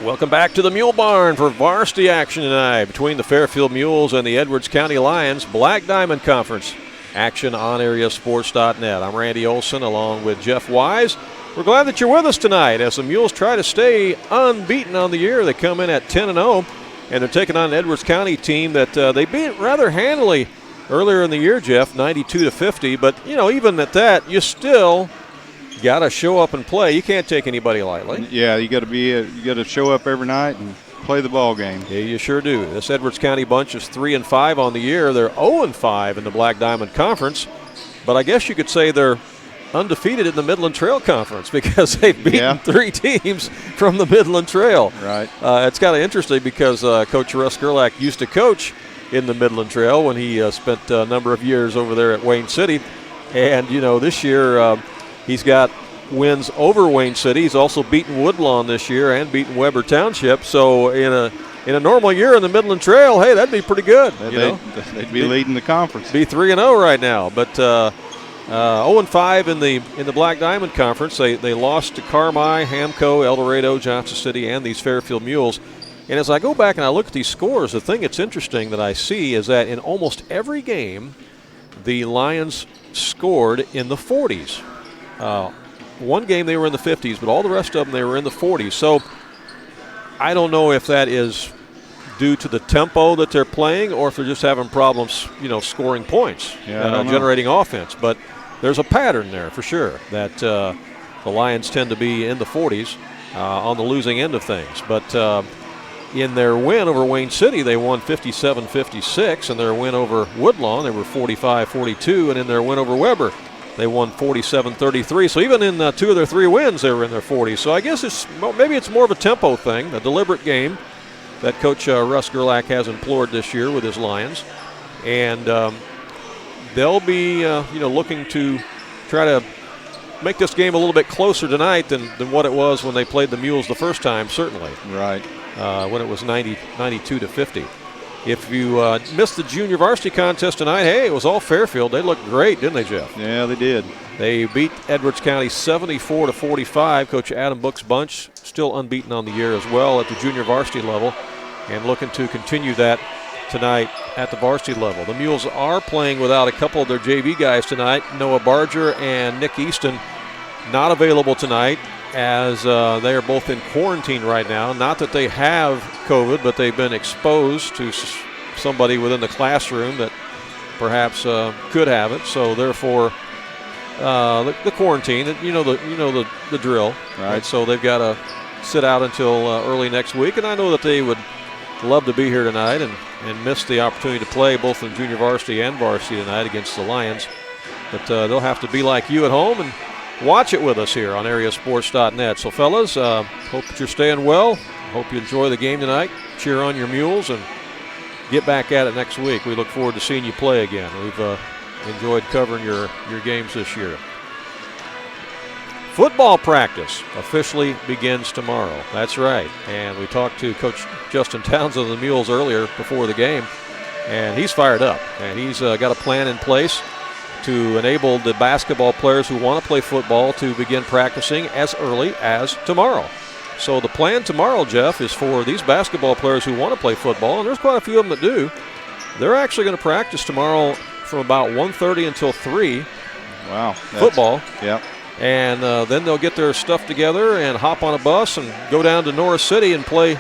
Welcome back to the Mule Barn for varsity action tonight between the Fairfield Mules and the Edwards County Lions. Black Diamond Conference action on AreaSports.net. I'm Randy Olson along with Jeff Wise. We're glad that you're with us tonight as the Mules try to stay unbeaten on the year. They come in at 10-0, and they're taking on an Edwards County team that they beat rather handily earlier in the year, Jeff, 92-50. But, you know, even at that, you still got to show up and play. You can't take anybody lightly. Yeah, you got to show up every night and play the ball game. Yeah, you sure do. This Edwards County bunch is 3-5 on the year. They're 0-5 in the Black Diamond Conference, but I guess you could say they're undefeated in the Midland Trail Conference because they've beaten 3 teams from the Midland Trail. Right. It's kind of interesting because Coach Russ Gerlach used to coach in the Midland Trail when he spent a number of years over there at Wayne City, and you know this year. He's got wins over Wayne City. He's also beaten Woodlawn this year and beaten Weber Township. So in a normal year in the Midland Trail, hey, that'd be pretty good. They'd be leading the conference. Be 3-0 right now. But 0-5 in the Black Diamond Conference. They lost to Carmi, Hamco, El Dorado, Johnson City, and these Fairfield Mules. And as I go back and I look at these scores, the thing that's interesting that I see is that in almost every game, the Lions scored in the 40s. One game they were in the 50s, but all the rest of them they were in the 40s. So I don't know if that is due to the tempo that they're playing or if they're just having problems, you know, scoring points, generating offense. But there's a pattern there for sure that the Lions tend to be in the 40s on the losing end of things. But in their win over Wayne City, they won 57-56. In their win over Woodlawn, they were 45-42. And in their win over Weber, they won 47-33. So even in 2 of their 3 wins, they were in their 40s. So I guess maybe it's more of a tempo thing, a deliberate game that Coach Russ Gerlach has implored this year with his Lions. And they'll be looking to try to make this game a little bit closer tonight than what it was when they played the Mules the first time, certainly. Right. When it was 92-50. If you missed the junior varsity contest tonight, hey, it was all Fairfield. They looked great, didn't they, Jeff? Yeah, they did. They beat Edwards County 74-45. Coach Adam Book's bunch still unbeaten on the year as well at the junior varsity level and looking to continue that tonight at the varsity level. The Mules are playing without a couple of their JV guys tonight. Noah Barger and Nick Easton not available tonight as they are both in quarantine right now. Not that they have COVID, but they've been exposed to somebody within the classroom that perhaps could have it. So therefore, the quarantine, you know the drill, right? So they've got to sit out until early next week. And I know that they would love to be here tonight and miss the opportunity to play both in junior varsity and varsity tonight against the Lions. But they'll have to be like you at home and watch it with us here on AreaSports.net. So, fellas, hope that you're staying well. Hope you enjoy the game tonight. Cheer on your Mules and get back at it next week. We look forward to seeing you play again. We've enjoyed covering your games this year. Football practice officially begins tomorrow. That's right. And we talked to Coach Justin Townsend of the Mules earlier before the game, and he's fired up. And he's got a plan in place to enable the basketball players who want to play football to begin practicing as early as tomorrow. So the plan tomorrow, Jeff, is for these basketball players who want to play football, and there's quite a few of them that do. They're actually going to practice tomorrow from about 1:30 until 3. Wow. Football. Yep. And then they'll get their stuff together and hop on a bus and go down to Norris City and play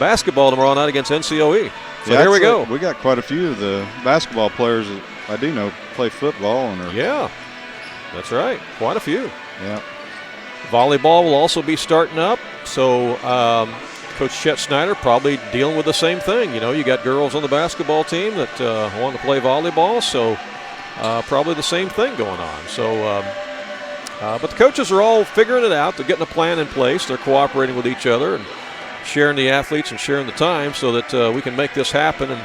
basketball tomorrow night against NCOE. So there we go. We got quite a few of the basketball players that I do know play football. Yeah, that's right. Quite a few. Yeah. Volleyball will also be starting up. So Coach Chet Snyder probably dealing with the same thing. You know, you got girls on the basketball team that want to play volleyball. So probably the same thing going on. So, but the coaches are all figuring it out. They're getting a plan in place. They're cooperating with each other and sharing the athletes and sharing the time so that we can make this happen, and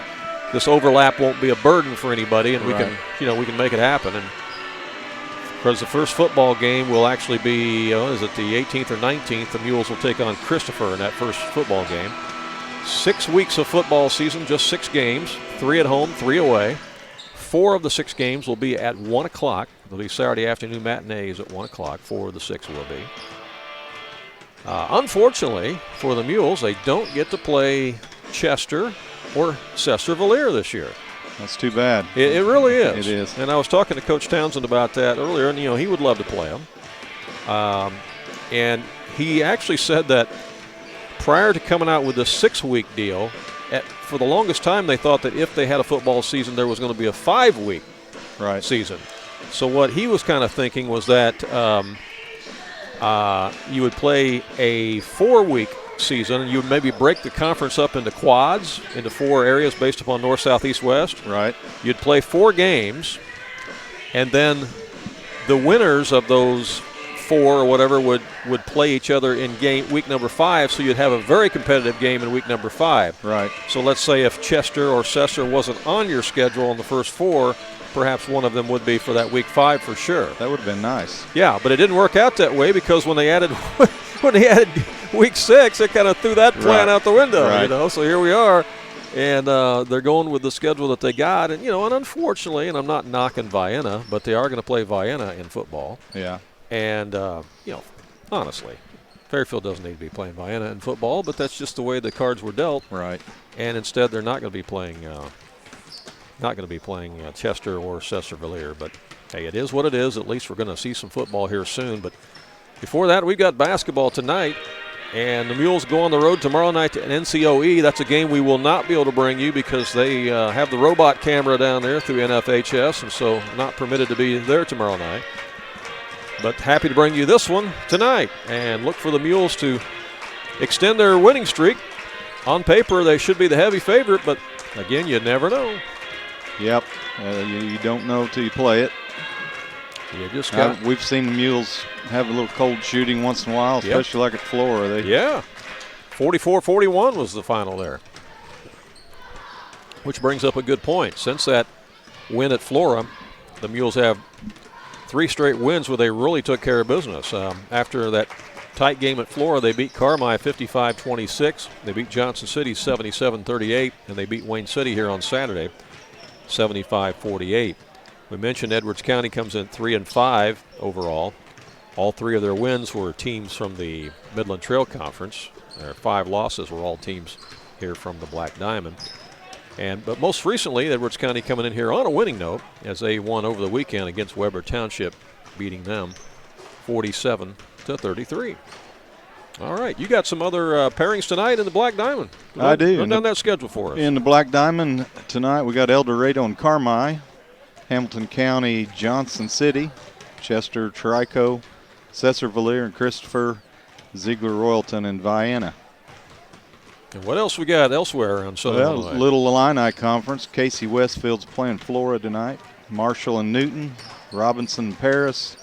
this overlap won't be a burden for anybody, and we can make it happen. And because the first football game will actually be, is it the 18th or 19th? The Mules will take on Christopher in that first football game. 6 weeks of football season, just 6 games, 3 at home, 3 away. 4 of the 6 games will be at 1 o'clock. They'll be Saturday afternoon matinees at 1 o'clock. 4 of the 6 will be. Unfortunately for the Mules, they don't get to play Chester or Cesar-Valier this year. That's too bad. It really is. It is. And I was talking to Coach Townsend about that earlier, and he would love to play them. And he actually said that prior to coming out with the 6-week deal, for the longest time they thought that if they had a football season, there was going to be a 5-week season. So what he was kind of thinking was that you would play a 4-week season, and you would maybe break the conference up into quads, into 4 areas based upon north, south, east, west. Right. You'd play 4 games, and then the winners of those 4 or whatever would play each other in week number 5, so you'd have a very competitive game in week number 5. Right. So let's say if Chester or Cesar wasn't on your schedule in the first 4, perhaps one of them would be for that week 5 for sure. That would have been nice. Yeah, but it didn't work out that way, because when they added week 6, it kind of threw that plan out the window. Right. So here we are, and they're going with the schedule that they got, and and unfortunately, and I'm not knocking Vienna, but they are going to play Vienna in football. Yeah. And, honestly, Fairfield doesn't need to be playing Vienna in football, but that's just the way the cards were dealt. Right. And instead, they're not going to be playing Chester or Cesar-Valier. But, hey, it is what it is. At least we're going to see some football here soon. But before that, we've got basketball tonight. And the Mules go on the road tomorrow night to NCOE. That's a game we will not be able to bring you because they have the robot camera down there through NFHS, and so not permitted to be there tomorrow night. But happy to bring you this one tonight, and look for the Mules to extend their winning streak. On paper, they should be the heavy favorite, but again, you never know. Yep, you don't know till you play it. You just we've seen the Mules have a little cold shooting once in a while, especially like at Flora. 44-41 was the final there, which brings up a good point. Since that win at Flora, the Mules have 3 straight wins where they really took care of business. After that tight game at Flora, they beat Carmi 55-26. They beat Johnson City 77-38, and they beat Wayne City here on Saturday 75-48. We mentioned Edwards County comes in 3-5 overall. All 3 of their wins were teams from the Midland Trail Conference. Their 5 losses were all teams here from the Black Diamond. But most recently, Edwards County coming in here on a winning note as they won over the weekend against Weber Township, beating them 47-33. All right, you got some other pairings tonight in the Black Diamond. I do. Run down that schedule for us. In the Black Diamond tonight, we got El Dorado and Carmi, Hamilton County, Johnson City, Chester, Trico, Cesar-Valier and Christopher, Ziegler-Royalton, and Vienna. And what else we got elsewhere on Southern Illinois? Little Illini Conference. Casey Westfield's playing Flora tonight. Marshall and Newton, Robinson and Paris,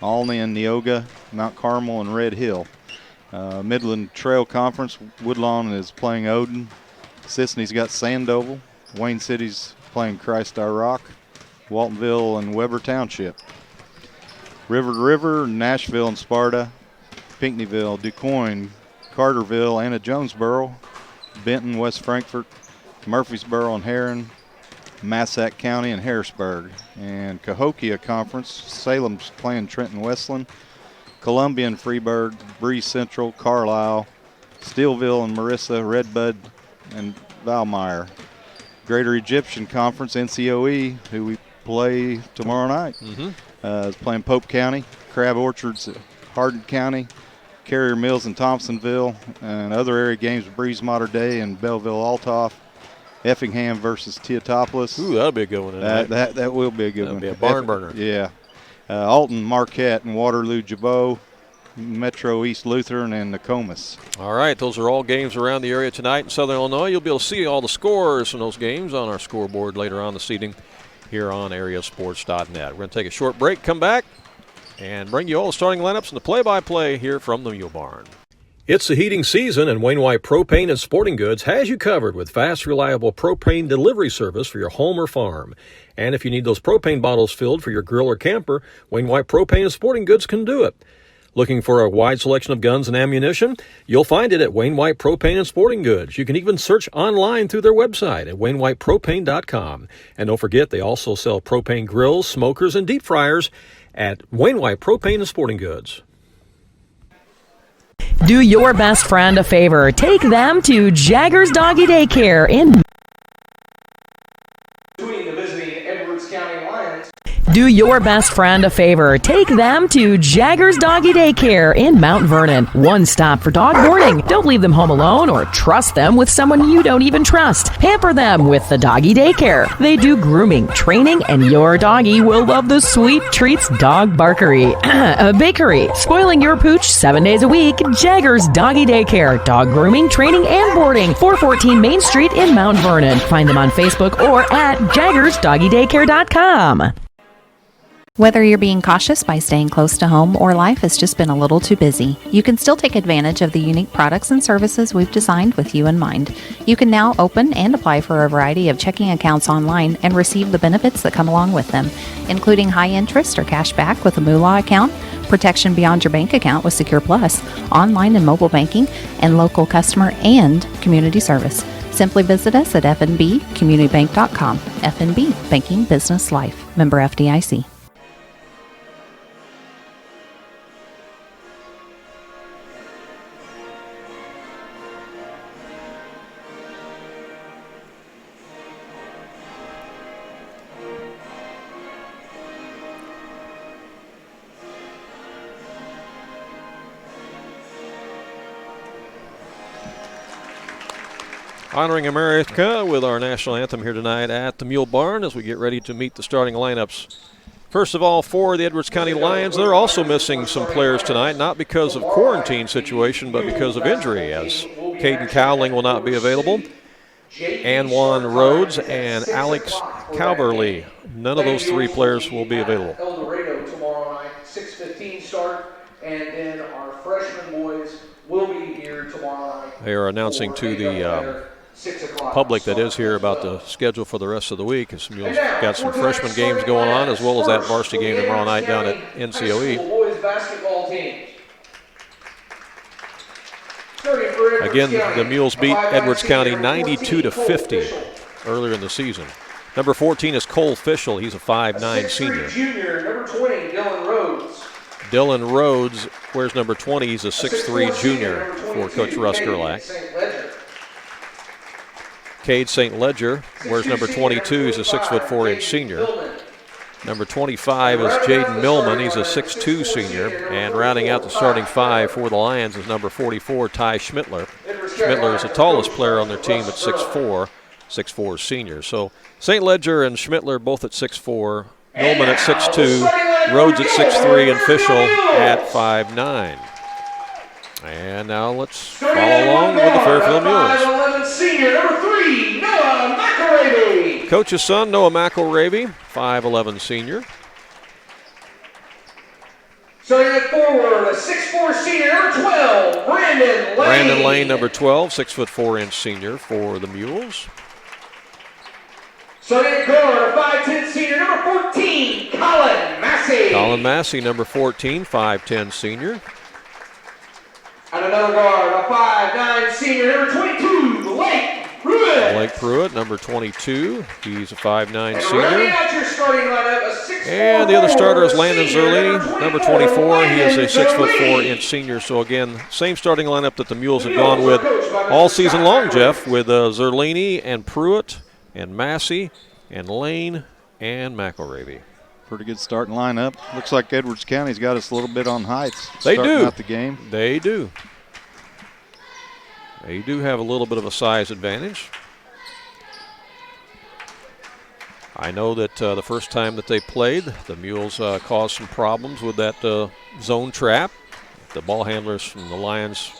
Alney and Neoga, Mount Carmel and Red Hill. Midland Trail Conference, Woodlawn is playing Odin. Sisney's got Sandoval. Wayne City's playing Christ Our Rock. Waltonville and Weber Township. River to River, Nashville and Sparta. Pinckneyville, DuQuoin, Carterville, Anna Jonesboro, Benton, West Frankfort, Murfreesboro and Heron, Massac County and Harrisburg. And Cahokia Conference, Salem's playing Trenton Westland, Columbia and Freeburg, Breeze Central, Carlisle, Steelville and Marissa, Redbud and Valmeyer. Greater Egyptian Conference, NCOE, who we play tomorrow night, is playing Pope County, Crab Orchards, Hardin County, Carrier Mills and Thompsonville, and other area games, Breeze Mater Dei and Belleville Altoff, Effingham versus Teotopolis. Ooh, that'll be a good one tonight. That will be a good one. That'll be a barn burner. Yeah. Alton, Marquette, and Waterloo, Jabot, Metro East Lutheran, and Nokomis. All right, those are all games around the area tonight in Southern Illinois. You'll be able to see all the scores from those games on our scoreboard later on this evening here on AreaSports.net. We're going to take a short break, come back, and bring you all the starting lineups and the play-by-play here from the Mule Barn. It's the heating season, and Wainwright Propane and Sporting Goods has you covered with fast, reliable propane delivery service for your home or farm. And if you need those propane bottles filled for your grill or camper, Wainwright Propane and Sporting Goods can do it. Looking for a wide selection of guns and ammunition? You'll find it at Wainwright Propane and Sporting Goods. You can even search online through their website at wainwrightpropane.com. And don't forget, they also sell propane grills, smokers, and deep fryers at Wainwright Propane and Sporting Goods. Do your best friend a favor. Take them to Jaggers Doggy Daycare in Between the visiting Edwards County Lions. Do your best friend a favor. Take them to Jaggers Doggy Daycare in Mount Vernon. One stop for dog boarding. Don't leave them home alone or trust them with someone you don't even trust. Pamper them with the Doggy Daycare. They do grooming, training, and your doggy will love the sweet treats dog barkery. Bakery. Spoiling your pooch 7 days a week. Jaggers Doggy Daycare. Dog grooming, training, and boarding. 414 Main Street in Mount Vernon. Find them on Facebook or at jaggersdoggydaycare.com. Whether you're being cautious by staying close to home or life has just been a little too busy, you can still take advantage of the unique products and services we've designed with you in mind. You can now open and apply for a variety of checking accounts online and receive the benefits that come along with them, including high interest or cash back with a Moolah account, protection beyond your bank account with Secure Plus, online and mobile banking, and local customer and community service. Simply visit us at fnbcommunitybank.com. FNB, Banking Business Life. Member FDIC. Honoring America with our national anthem here tonight at the Mule Barn as we get ready to meet the starting lineups. First of all, for the Edwards County Lions, they're also missing some players tonight, not because of quarantine situation, but because of injury, as Caden Cowling will not be available. Anwan Rhodes and Alex Calverley. None of those three players will be available. El Dorado tomorrow night, 6:15 start, and then our freshman boys will be here tomorrow night. They are announcing to the public that is here about the schedule for the rest of the week. As Mules got some freshman games going on, as well as that varsity game tomorrow night down at NCOE. Boys basketball teams. Again, the Mules beat Edwards County 92-50 earlier in the season. Number 14 is Cole Fischel. He's a 5'9" senior. Junior, number 20, Dylan Rhodes. Dylan Rhodes wears number 20. He's a 6'3" junior for Coach Russ Gerlach. Cade St. Ledger wears number 22. He's a 6'4" senior. Number 25 is Jaden Millman. He's a 6'2" senior. And rounding out the starting five for the Lions is number 44, Ty Schmittler. Schmittler is the tallest player on their team at 6'4" senior. So St. Ledger and Schmittler both at 6'4", Millman at 6'2", Rhodes at 6'3", and Fischel at 5'9". And now let's follow along with the Fairfield Mules. 5'11" senior, number 3, Noah McElravy. Coach's son, Noah McElravy, 5'11" senior. Starting at forward, a 6'4" senior, number 12, Brandon Lane. Brandon Lane, number 12, 6'4" senior for the Mules. Starting at guard, a 5'10" senior, number 14, Colin Massey. Colin Massey, number 14, 5'10" senior. And another guard, a 5'9" senior, number 22, Blake Pruitt. Blake Pruitt, number 22. He's a 5'9" Rounding senior. out your starting lineup, a 6'4" And the other starter is Landon senior, Zerlini, number 24. He is a 6'4" senior. So again, same starting lineup that the Mules have gone with all season long, Jeff, with Zerlini and Pruitt and Massey and Lane and McElravy. Pretty good starting lineup. Looks like Edwards County's got us a little bit on heights. They starting do. out the game. They do. They do have a little bit of a size advantage. I know that the first time that they played, the Mules caused some problems with that zone trap. the ball handlers from the Lions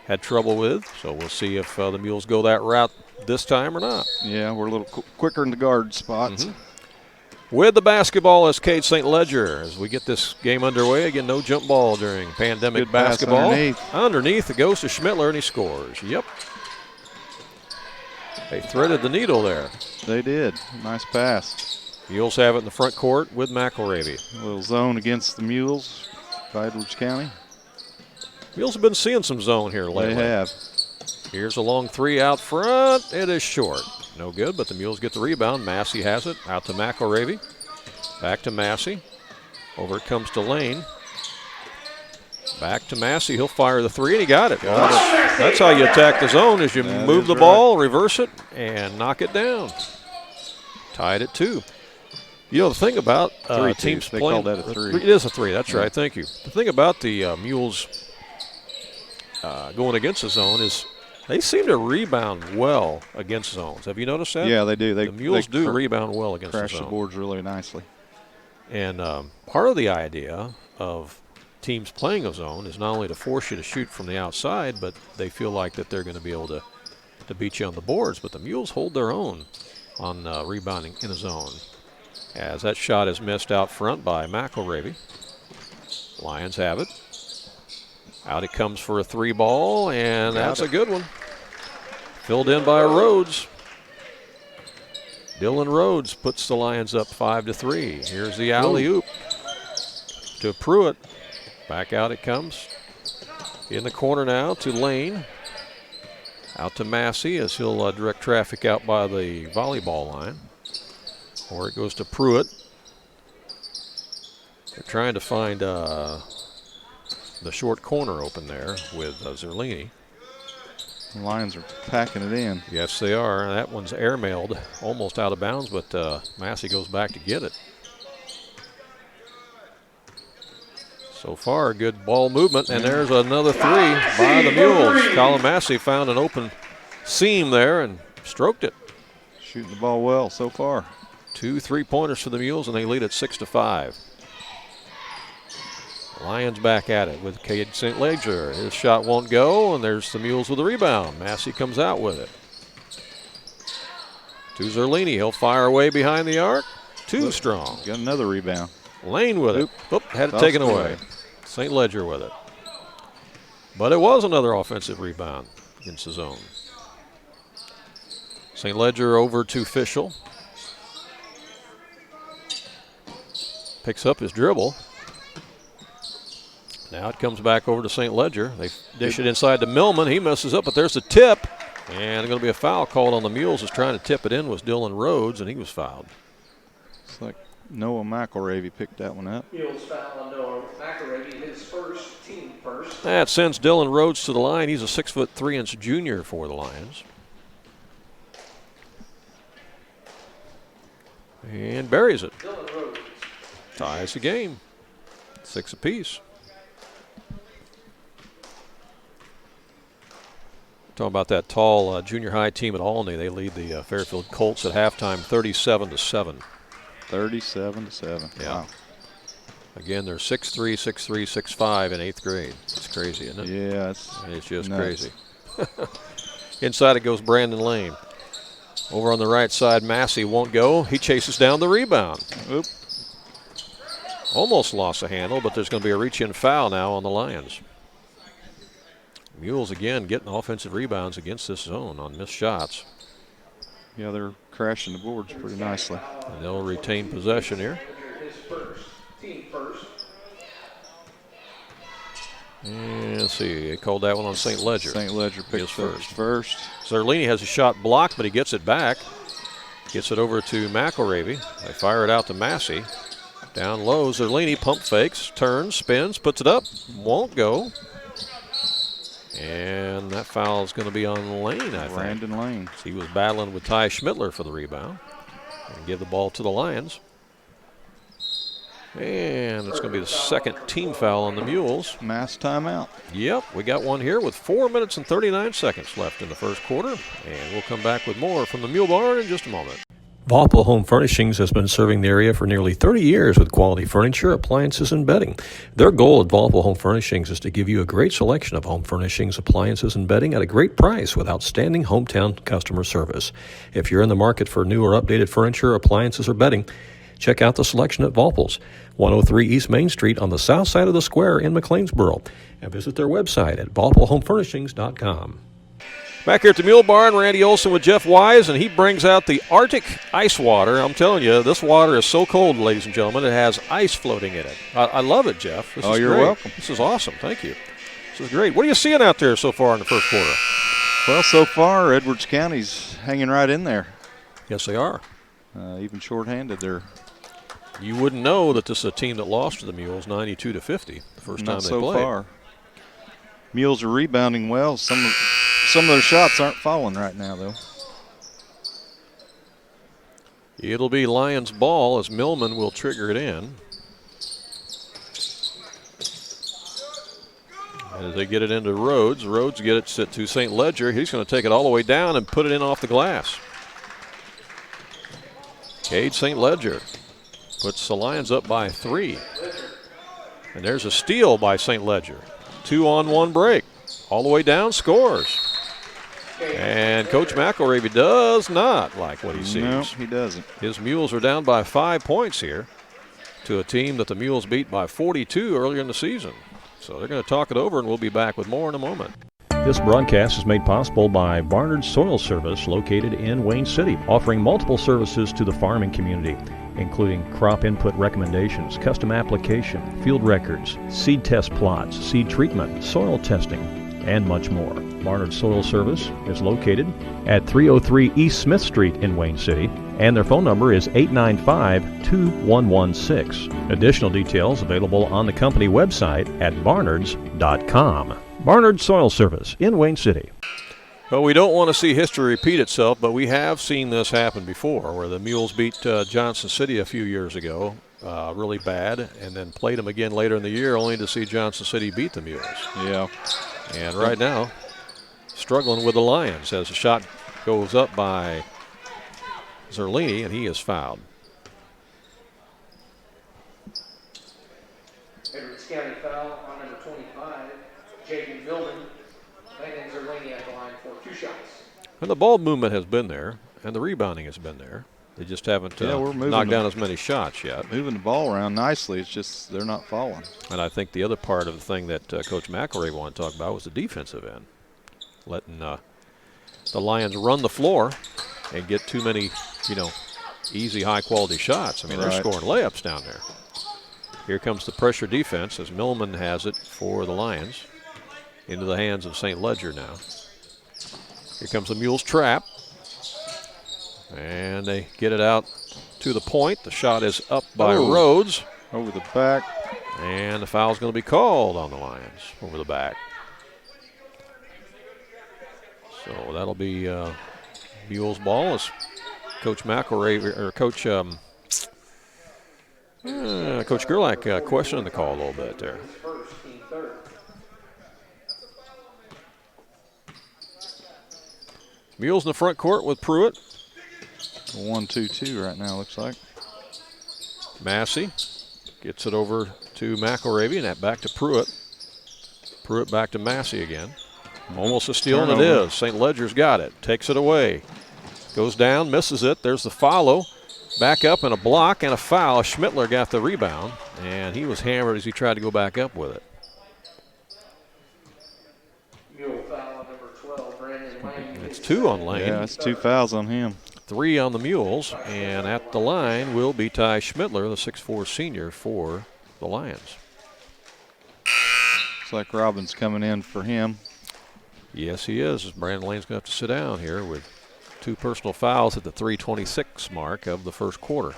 had trouble with. So we'll see if the Mules go that route this time or not. Yeah, we're a little quicker in the guard spots. With the basketball is Cade St. Ledger as we get this game underway. Again, no jump ball during pandemic Good pass basketball. underneath. It goes to Schmittler, and he scores. Yep. They threaded the needle there. They did. Nice pass. Mules have it in the front court with McElravy. A little zone against the Mules, Edwards County. Mules have been seeing some zone here lately. They have. Here's a long three out front. It is short. No good, but the Mules get the rebound. Massey has it. Out to McElravy. Back to Massey. Over it comes to Lane. Back to Massey. He'll fire the three, and he got it. That's how you attack the zone, is you move the ball, reverse it, and knock it down. Tied at 2. You know, the thing about teams they playing. Call that a 3. It is a 3. That's right. Thank you. The thing about the Mules going against the zone is they seem to rebound well against zones. Have you noticed that? Yeah, they do. The Mules do rebound well against the zone. Crash the boards really nicely. And part of the idea of teams playing a zone is not only to force you to shoot from the outside, but they feel like that they're going to be able to beat you on the boards. But the Mules hold their own on rebounding in a zone. As that shot is missed out front by McElravy. Lions have it. Out it comes for a 3 ball, and that's a good one. Filled in by Rhodes. Dylan Rhodes puts the Lions up 5-3. Here's the alley-oop to Pruitt. Back out it comes. In the corner now to Lane. Out to Massey as he'll direct traffic out by the volleyball line. Or it goes to Pruitt. They're trying to find the short corner open there with Zerlini. The Lions are packing it in. Yes, they are. That one's airmailed, almost out of bounds, but Massey goes back to get it. So far, good ball movement, and there's another 3 by the Mules. Colin Massey found an open seam there and stroked it. Shooting the ball well so far. 2 3-pointers for the Mules, and they lead at 6-5. Lions back at it with Cade St. Ledger. His shot won't go, and there's the Mules with the rebound. Massey comes out with it. To Zerlini. He'll fire away behind the arc. Too strong. Got another rebound. Lane with it. Oop, had it taken away. St. Ledger with it. But it was another offensive rebound against the zone. St. Ledger over to Fischel. Picks up his dribble. Now it comes back over to St. Ledger. They dish it inside to Millman. He messes up, but there's the tip. And going to be a foul called on the Mules. Is trying to tip it in was Dylan Rhodes, and he was fouled. It's like Noah McElravy picked that one up. Mules foul on Noah McElravy, his first, team first. That sends Dylan Rhodes to the line. He's a 6'3" junior for the Lions. And buries it. Dylan Rhodes. Ties the game. 6 apiece. Talking about that tall junior high team at Olney. They lead the Fairfield Colts at halftime 37-7. 37-7. Yeah. Wow. Again, they're 6'3", 6'3", 6'5" in 8th grade. It's crazy, isn't it? Yeah, it's just nuts. crazy. Inside it goes Brandon Lane. Over on the right side, Massey won't go. He chases down the rebound. Oop. Almost lost a handle, but there's going to be a reach-in foul now on the Lions. Mules again getting offensive rebounds against this zone on missed shots. Yeah, they're crashing the boards pretty nicely. And they'll retain possession here. His first, team first. And let's see, they called that one on St. Ledger. St. Ledger picks first. Zerlini has a shot blocked, but he gets it back. Gets it over to McElravy. They fire it out to Massey. Down low, Zerlini pump fakes, turns, spins, puts it up, won't go. And that foul is going to be on Lane, I think. Brandon Lane. He was battling with Ty Schmittler for the rebound. And give the ball to the Lions. And it's going to be the second team foul on the Mules. Mass timeout. Yep, we got one here with 4 minutes and 39 seconds left in the first quarter. And we'll come back with more from the Mule Barn in just a moment. Valpo Home Furnishings has been serving the area for nearly 30 years with quality furniture, appliances, and bedding. Their goal at Valpo Home Furnishings is to give you a great selection of home furnishings, appliances, and bedding at a great price with outstanding hometown customer service. If you're in the market for new or updated furniture, appliances, or bedding, check out the selection at Valpo's, 103 East Main Street on the south side of the square in McLeansboro, and visit their website at valpohomefurnishings.com. Back here at the Mule Barn, Randy Olson with Jeff Wise, and he brings out the Arctic ice water. I'm telling you, this water is so cold, ladies and gentlemen, it has ice floating in it. I love it, Jeff. This is you're great. welcome. This is awesome. Thank you. This is great. What are you seeing out there so far in the first quarter? Well, so far, Edwards County's hanging right in there. Yes, they are. Even shorthanded, they're You wouldn't know that this is a team that lost to the Mules 92-50 the first time not they so played. far. Mules are rebounding well. Some of their shots aren't falling right now, though. It'll be Lions' ball as Millman will trigger it in. As they get it into Rhodes, Rhodes gets it to St. Ledger. He's going to take it all the way down and put it in off the glass. Cade St. Ledger puts the Lions up by 3. And there's a steal by St. Ledger. 2-on-1 break. All the way down, scores. And Coach McElravy does not like what he sees. No, he doesn't. His Mules are down by 5 points here to a team that the Mules beat by 42 earlier in the season. So they're going to talk it over, and we'll be back with more in a moment. This broadcast is made possible by Barnard's Soil Service, located in Wayne City, offering multiple services to the farming community, including crop input recommendations, custom application, field records, seed test plots, seed treatment, soil testing, and much more. Barnard's Soil Service is located at 303 East Smith Street in Wayne City, and their phone number is 895-2116. Additional details available on the company website at barnards.com. Barnard Soil Service in Wayne City. Well, we don't want to see history repeat itself, but we have seen this happen before, where the Mules beat Johnson City a few years ago really bad, and then played them again later in the year only to see Johnson City beat the Mules. Yeah. And right now, struggling with the Lions as the shot goes up by Zerlini, and he is fouled. Edwards County foul on number 25, Jaden Millman. Landon Zerlini at the line for 2 shots. And the ball movement has been there, and the rebounding has been there. They just haven't knocked down as many shots yet. Moving the ball around nicely. It's just they're not falling. And I think the other part of the thing that Coach McElravy wanted to talk about was the defensive end. Letting the Lions run the floor and get too many, easy, high-quality shots. I mean, they're scoring layups down there. Here comes the pressure defense as Millman has it for the Lions. Into the hands of St. Ledger now. Here comes the Mules trap. And they get it out to the point. The shot is up by Rhodes. Over the back. And the foul's going to be called on the Lions over the back. So that'll be Mules ball as Coach McElravy, or Coach Gerlach questioning the call a little bit there. Mules in the front court with Pruitt. 1-2-2 right now, looks like. Massey gets it over to McElravy, and that back to Pruitt. Pruitt back to Massey again. Almost a steal, and it is. St. Ledger's got it. Takes it away. Goes down, misses it. There's the follow. Back up and a block and a foul. Schmittler got the rebound, and he was hammered as he tried to go back up with it. Mule foul on number 12, Brandon Lane. It's 2 on Lane. Yeah, it's 2 fouls on him. 3 on the Mules, and at the line will be Ty Schmittler, the 6'4 senior for the Lions. Looks like Robbins coming in for him. Yes, he is. Brandon Lane's going to have to sit down here with 2 personal fouls at the 3:26 mark of the first quarter.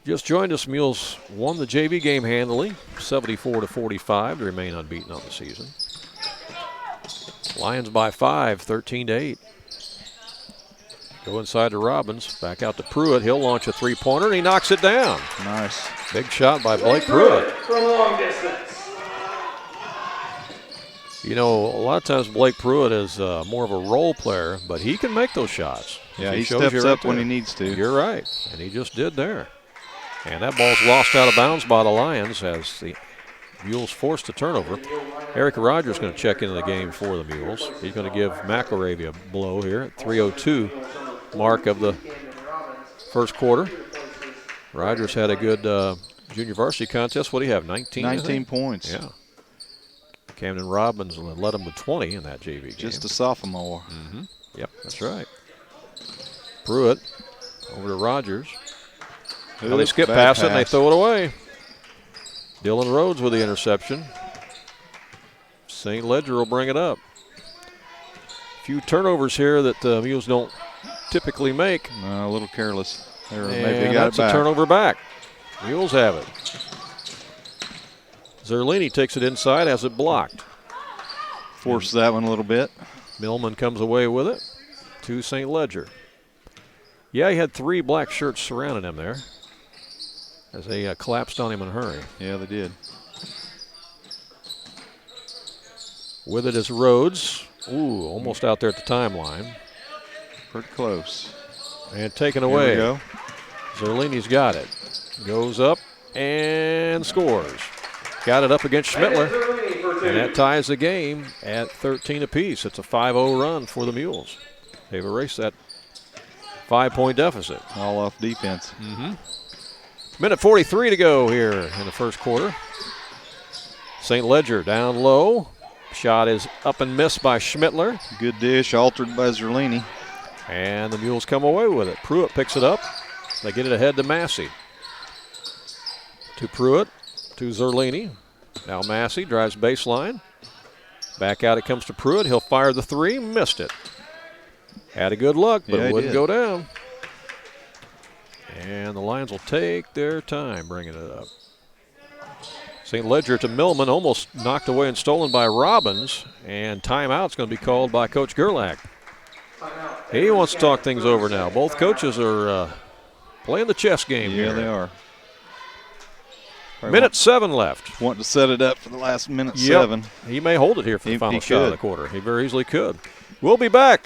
Just joined us, Mules won the JV game handily, 74-45 to remain unbeaten on the season. Lions by 5, 13-8. Go inside to Robbins, back out to Pruitt. He'll launch a 3-pointer, and he knocks it down. Nice. Big shot by Blake Pruitt. From long distance. You know, a lot of times Blake Pruitt is more of a role player, but he can make those shots. Yeah, he steps up when he needs to. You're right, and he just did there. And that ball's lost out of bounds by the Lions as the Mules forced a turnover. Eric Rogers going to check into the game for the Mules. He's going to give McElravy a blow here at 3:02 mark of the first quarter. Rogers had a good junior varsity contest. What do you have, 19? 19 points. Yeah. Camden Robbins led him to 20 in that JV game. Just a sophomore. Mm-hmm. Yep, that's right. Pruitt over to Rogers. Now they skip past it and they throw it away. Dylan Rhodes with the interception. St. Ledger will bring it up. A few turnovers here that the Mules don't typically make. A little careless. And maybe they got that's a turnover back. Mules have it. Zerlini takes it inside, has it blocked. Force that one a little bit. Millman comes away with it to St. Ledger. Yeah, he had 3 black shirts surrounding him there as they collapsed on him in a hurry. Yeah, they did. With it is Rhodes. Ooh, almost out there at the timeline. Pretty close. And taken away. Here we go. Zerlini's got it. Goes up and scores. Got it up against Schmittler. And that ties the game at 13 apiece. It's a 5-0 run for the Mules. They've erased that 5-point deficit. All off defense. Mm-hmm. Minute 43 to go here in the first quarter. St. Ledger down low. Shot is up and missed by Schmittler. Good dish, altered by Zerlini. And the Mules come away with it. Pruitt picks it up. They get it ahead to Massey. To Pruitt, to Zerlini. Now Massey drives baseline. Back out it comes to Pruitt. He'll fire the 3, missed it. Had a good luck, but it wouldn't go down. And the Lions will take their time bringing it up. St. Ledger to Millman, almost knocked away and stolen by Robbins. And timeout's going to be called by Coach Gerlach. He wants to talk things over now. Both coaches are playing the chess game here. Yeah, they are. Minute 7 left. Want to set it up for the last minute 7. He may hold it here for the final shot of the quarter. He very easily could. We'll be back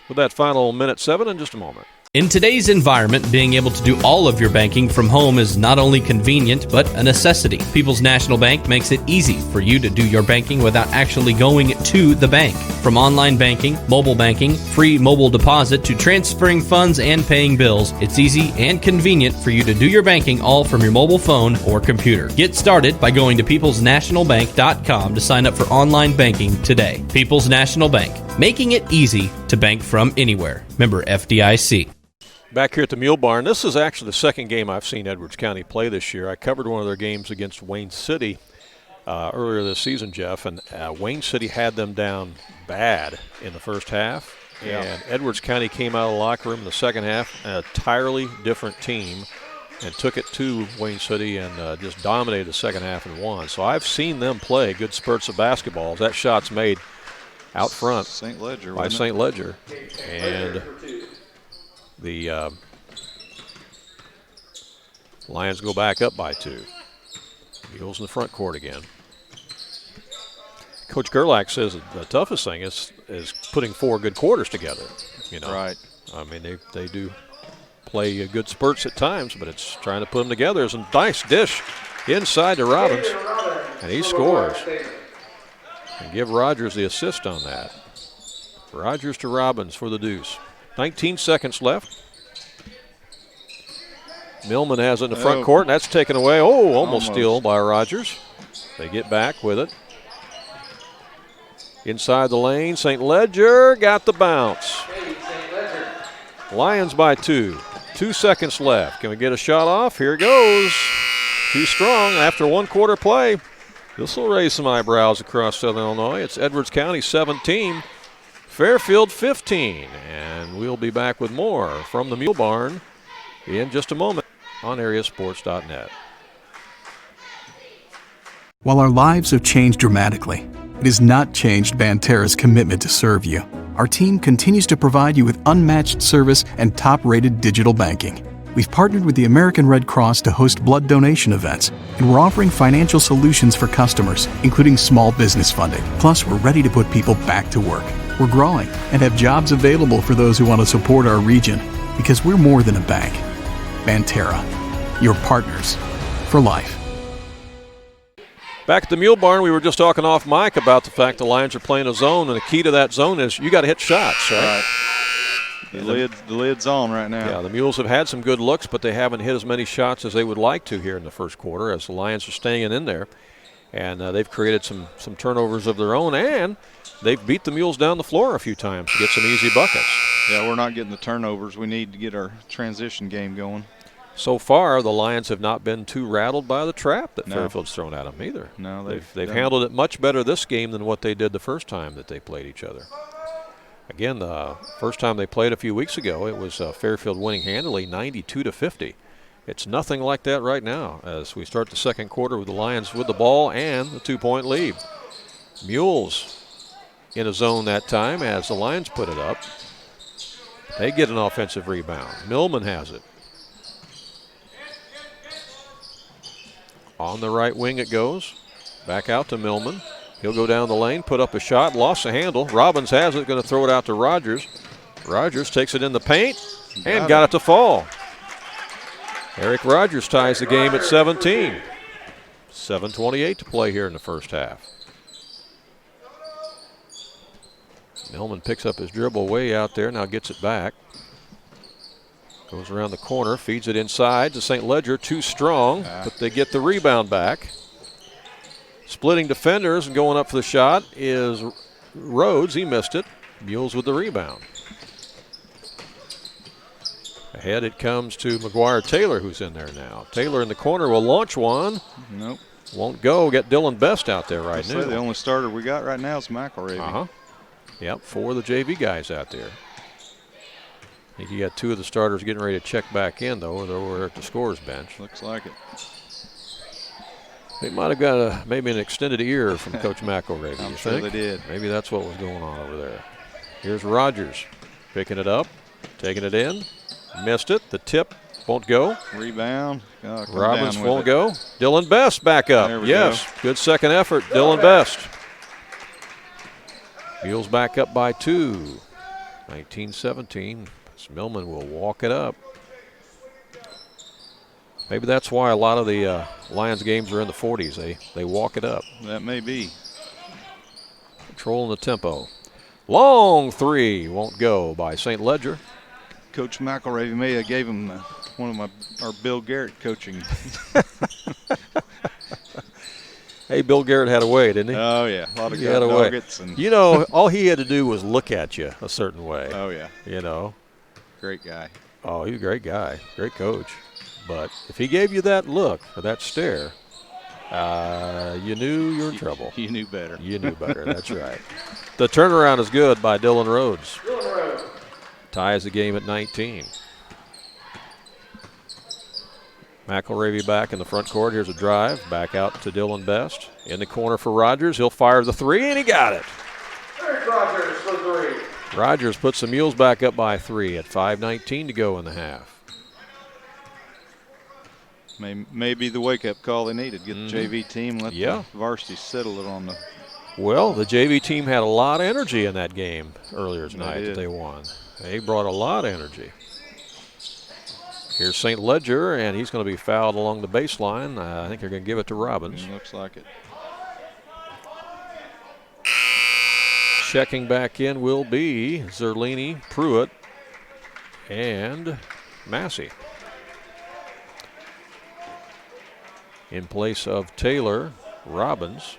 with that final minute 7 in just a moment. In today's environment, being able to do all of your banking from home is not only convenient, but a necessity. People's National Bank makes it easy for you to do your banking without actually going to the bank. From online banking, mobile banking, free mobile deposit, to transferring funds and paying bills, it's easy and convenient for you to do your banking all from your mobile phone or computer. Get started by going to peoplesnationalbank.com to sign up for online banking today. People's National Bank, making it easy to bank from anywhere. Member FDIC. Back here at the Mule Barn, this is actually the second game I've seen Edwards County play this year. I covered one of their games against Wayne City earlier this season, Jeff, and Wayne City had them down bad in the first half. Yeah. And Edwards County came out of the locker room in the second half, an entirely different team, and took it to Wayne City and just dominated the second half and won. So I've seen them play good spurts of basketball. That shot's made out front St. Ledger, by St. Ledger. And the Lions go back up by 2. Mules in the front court again. Coach Gerlach says the toughest thing is putting 4 good quarters together. You know, right? I mean, they do play good spurts at times, but it's trying to put them together. There's a nice dish inside to Robbins, and he scores. And give Rogers the assist on that. Rogers to Robbins for the deuce. 19 seconds left. Millman has it in the front court, and that's taken away. Oh, almost steal by Rogers. They get back with it. Inside the lane, St. Ledger got the bounce. Lions by 2. 2 seconds left. Can we get a shot off? Here it goes. Too strong after 1 quarter play. This will raise some eyebrows across Southern Illinois. It's Edwards County 17. Fairfield 15, and we'll be back with more from the Mule Barn in just a moment on AreaSports.net. While our lives have changed dramatically, it has not changed Banterra's commitment to serve you. Our team continues to provide you with unmatched service and top-rated digital banking. We've partnered with the American Red Cross to host blood donation events, and we're offering financial solutions for customers, including small business funding. Plus, we're ready to put people back to work. We're growing and have jobs available for those who want to support our region, because we're more than a bank. Banterra, your partners for life. Back at the Mule Barn, we were just talking off mic about the fact the Lions are playing a zone, and the key to that zone is you got to hit shots, right? The lid's on right now. Yeah, the Mules have had some good looks, but they haven't hit as many shots as they would like to here in the first quarter, as the Lions are staying in there. And they've created some turnovers of their own, and they've beat the Mules down the floor a few times to get some easy buckets. Yeah, we're not getting the turnovers we need to get our transition game going. So far, the Lions have not been too rattled by the trap that Fairfield's thrown at them either. No, they've handled it much better this game than what they did the first time that they played each other. Again, the first time they played a few weeks ago, it was Fairfield winning handily 92-50. It's nothing like that right now as we start the second quarter with the Lions with the ball and the 2-point lead. Mules in a zone that time as the Lions put it up. They get an offensive rebound. Millman has it. On the right wing it goes. Back out to Millman. He'll go down the lane, put up a shot, lost the handle. Robbins has it, going to throw it out to Rogers. Rogers takes it in the paint and got it to fall. Eric Rogers ties the game at 17. 7:28 to play here in the first half. Millman picks up his dribble way out there, now gets it back. Goes around the corner, feeds it inside to St. Ledger, too strong, but they get the rebound back. Splitting defenders and going up for the shot is Rhodes. He missed it. Mules with the rebound. Ahead it comes to McGuire Taylor, who's in there now. Taylor in the corner will launch one. Nope. Won't go. Get Dylan Best out there right now. The only starter we got right now is McElravy. Yep, 4 of the JV guys out there. I think you got 2 of the starters getting ready to check back in, though. They're over at the scorer's bench. Looks like it. They might have got maybe an extended ear from Coach McElravy. I'm sure they did. Maybe that's what was going on over there. Here's Rogers picking it up, taking it in. Missed it. The tip won't go. Rebound. Robbins won't go. Dylan Best back up. Yes, go. Good second effort. Dylan Best. Mules back up by 2. 19-17. Millman will walk it up. Maybe that's why a lot of the Lions games are in the 40s. They walk it up. That may be. Controlling the tempo. Long 3 won't go by St. Ledger. Coach McElravy may have gave him one of our Bill Garrett coaching. Hey, Bill Garrett had a way, didn't he? Oh, yeah. A lot of good nuggets. You know, all he had to do was look at you a certain way. Oh, yeah. You know. Great guy. Oh, he's a great guy. Great coach. But if he gave you that look or that stare, you knew you were in trouble. You knew better. You knew better. That's right. The turnaround is good by Dylan Rhodes. Ties the game at 19. McElravy back in the front court. Here's a drive. Back out to Dylan Best. In the corner for Rogers. He'll fire the 3, and he got it. Eric Rogers for 3. Rogers puts the Mules back up by 3 at 5:19 to go in the half. Maybe the wake-up call they needed. Get the JV team, let the varsity settle it on the. Well, the JV team had a lot of energy in that game earlier tonight that they won. They brought a lot of energy. Here's St. Ledger, and he's going to be fouled along the baseline. I think they're going to give it to Robbins. Looks like it. Checking back in will be Zerlini, Pruitt, and Massey. In place of Taylor, Robbins.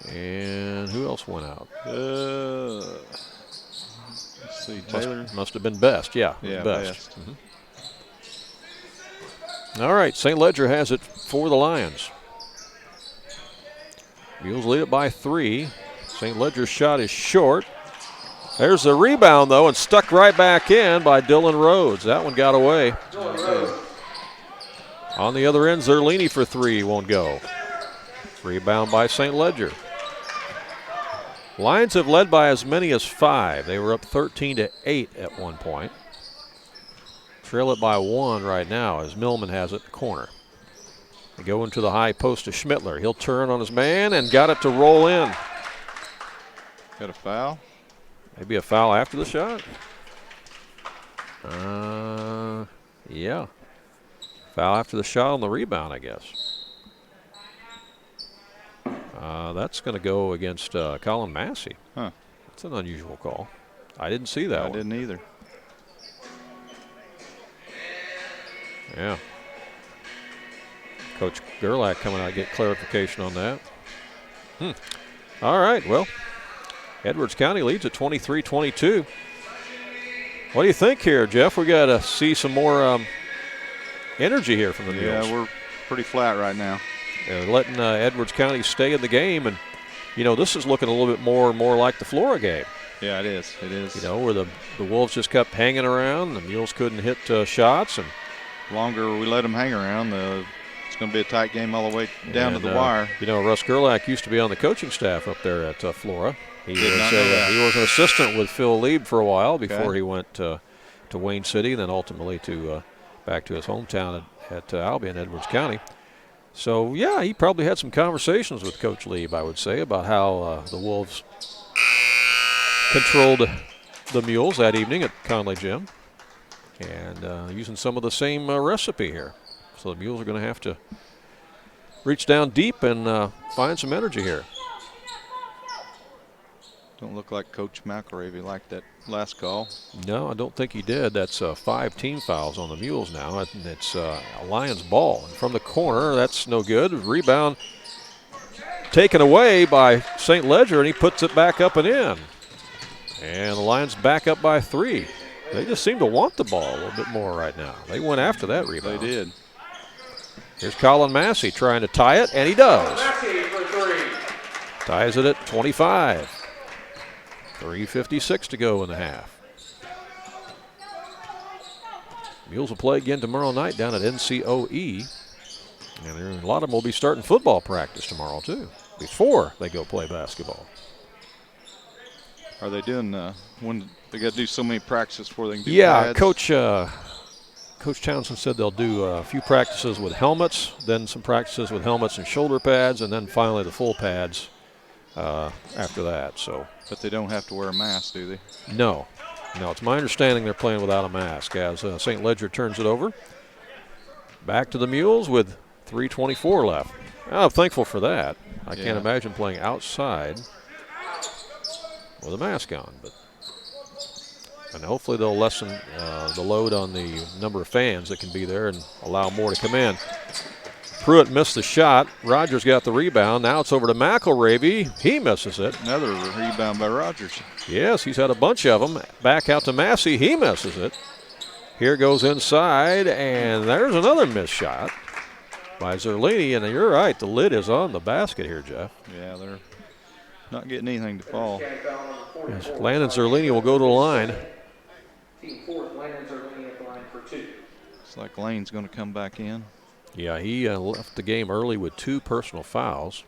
And who else went out? Let's see, Taylor. Must have been Best, yeah Best. All right, St. Ledger has it for the Lions. Mules lead it by 3. St. Ledger's shot is short. There's the rebound, though, and stuck right back in by Dylan Rhodes. That one got away. On the other end, Zerlini for 3 won't go. Rebound by St. Ledger. Lions have led by as many as 5. They were up 13-8 at one point. trail it by 1 right now as Millman has it in the corner. They go into the high post to Schmittler. He'll turn on his man and got it to roll in. Got a foul? Maybe a foul after the shot? Yeah. Foul after the shot on the rebound, I guess. That's going to go against Colin Massey. Huh. That's an unusual call. I didn't see that one. I didn't either. Yeah. Coach Gerlach coming out to get clarification on that. All right, well, Edwards County leads at 23-22. What do you think here, Jeff? We got to see some more energy here from the Mules. Yeah, we're pretty flat right now. Letting Edwards County stay in the game, and this is looking a little bit more and more like the Flora game. Yeah, it is. It is. Where the Wolves just kept hanging around, the Mules couldn't hit shots, and longer we let them hang around, it's going to be a tight game all the way down to the wire. Russ Gerlach used to be on the coaching staff up there at Flora. He was an assistant with Phil Lieb for a while before he went to Wayne City, and then ultimately back to his hometown at Albion, Edwards County. So, yeah, he probably had some conversations with Coach Lieb, I would say, about how the Wolves controlled the Mules that evening at Conley Gym, and using some of the same recipe here. So the Mules are going to have to reach down deep and find some energy here. Don't look like Coach McElravy liked that last call. No, I don't think he did. That's 5 team fouls on the Mules now. And it's a Lions ball. And from the corner, that's no good. Rebound taken away by St. Ledger, and he puts it back up and in. And the Lions back up by 3. They just seem to want the ball a little bit more right now. They went after that rebound. They did. Here's Colin Massey trying to tie it, and he does. Ties it at 25. 3:56 to go in the half. Mules will play again tomorrow night down at NCOE. And a lot of them will be starting football practice tomorrow, too, before they go play basketball. Are they doing when they got to do so many practices before they can do pads? Coach Townsend said they'll do a few practices with helmets, then some practices with helmets and shoulder pads, and then finally the full pads after that. But they don't have to wear a mask, do they? No. It's my understanding they're playing without a mask as St. Ledger turns it over. Back to the Mules with 3:24 left. I'm thankful for that. I can't imagine playing outside with a mask on, and hopefully they'll lessen the load on the number of fans that can be there and allow more to come in. Pruitt missed the shot. Rogers got the rebound. Now it's over to McElravy. He misses it. Another rebound by Rogers. Yes, he's had a bunch of them. Back out to Massey. He misses it. Here goes inside, and there's another missed shot by Zerlini. And you're right, the lid is on the basket here, Jeff. Yeah, they're not getting anything to fall. Yes, Landon Zerlini will go to the line. Team fourth, Landon Zerlini at the line for 2. It's like Lane's going to come back in. Yeah, he left the game early with 2 personal fouls.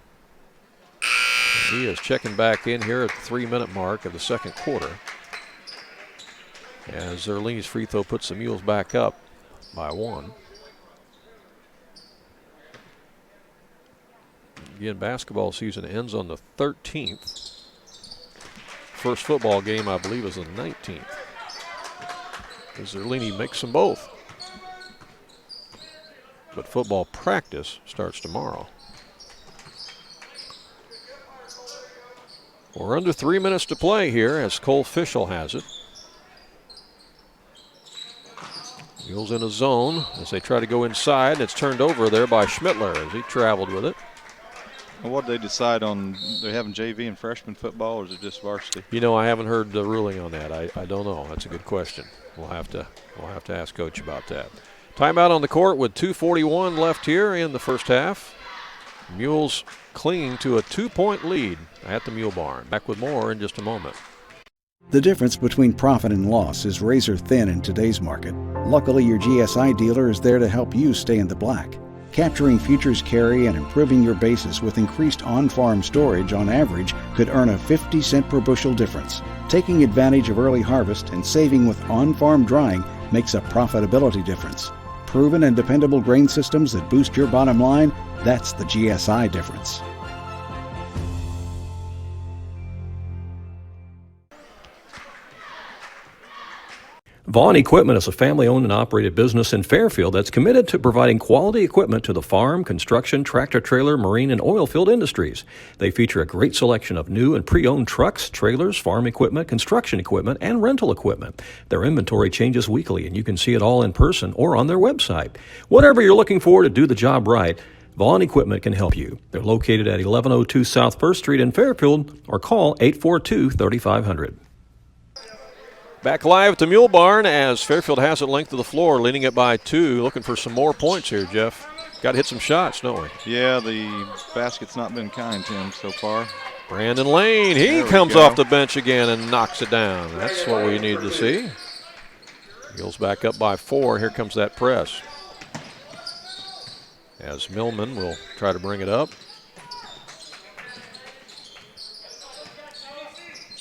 He is checking back in here at the 3-minute mark of the second quarter. As Zerlini's free throw puts the Mules back up by 1. Again, basketball season ends on the 13th. First football game, I believe, is the 19th. As Zerlini makes them both. But football practice starts tomorrow. We're under 3 minutes to play here as Cole Fischel has it. Mules in a zone as they try to go inside. And it's turned over there by Schmittler as he traveled with it. Well, what did they decide on? They're having JV and freshman football, or is it just varsity? I haven't heard the ruling on that. I don't know. That's a good question. We'll have to ask Coach about that. Timeout on the court with 2:41 left here in the first half. Mules clinging to a 2-point lead at the Mule Barn. Back with more in just a moment. The difference between profit and loss is razor thin in today's market. Luckily, your GSI dealer is there to help you stay in the black. Capturing futures carry and improving your basis with increased on-farm storage on average could earn a 50 cent per bushel difference. Taking advantage of early harvest and saving with on-farm drying makes a profitability difference. Proven and dependable grain systems that boost your bottom line, that's the GSI difference. Vaughn Equipment is a family-owned and operated business in Fairfield that's committed to providing quality equipment to the farm, construction, tractor-trailer, marine, and oil field industries. They feature a great selection of new and pre-owned trucks, trailers, farm equipment, construction equipment, and rental equipment. Their inventory changes weekly, and you can see it all in person or on their website. Whatever you're looking for to do the job right, Vaughn Equipment can help you. They're located at 1102 South 1st Street in Fairfield, or call 842-3500. Back live at the Mule Barn as Fairfield has it length of the floor, leading it by 2. Looking for some more points here, Jeff. Got to hit some shots, don't we? Yeah, the basket's not been kind to him so far. Brandon Lane, he comes off the bench again and knocks it down. That's what we need to see. Mules back up by 4. Here comes that press. As Millman will try to bring it up.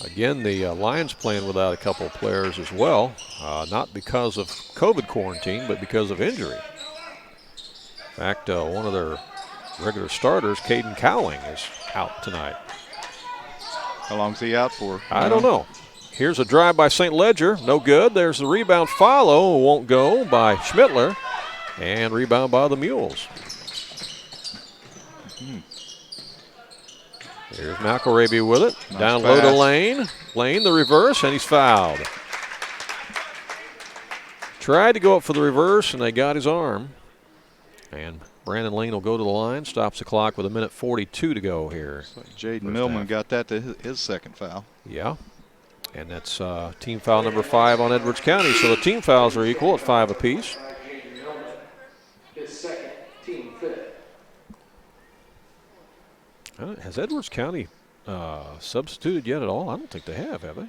Again, the Lions playing without a couple of players as well, not because of COVID quarantine, but because of injury. In fact, one of their regular starters, Caden Cowling, is out tonight. How long's he out for? I don't know. Here's a drive by St. Ledger, no good. There's the rebound follow, won't go by Schmittler, and rebound by the Mules. Here's McElravy with it. Nice Down low to pass. Lane. Lane the reverse, and he's fouled. Tried to go up for the reverse, and they got his arm. And Brandon Lane will go to the line. Stops the clock with 1:42 to go here. So Jaden Millman got that to his second foul. Yeah. And that's team foul number 5 on Edwards County. So the team fouls are equal at 5 apiece. His second, team 5th. Has Edwards County substituted yet at all? I don't think they have they?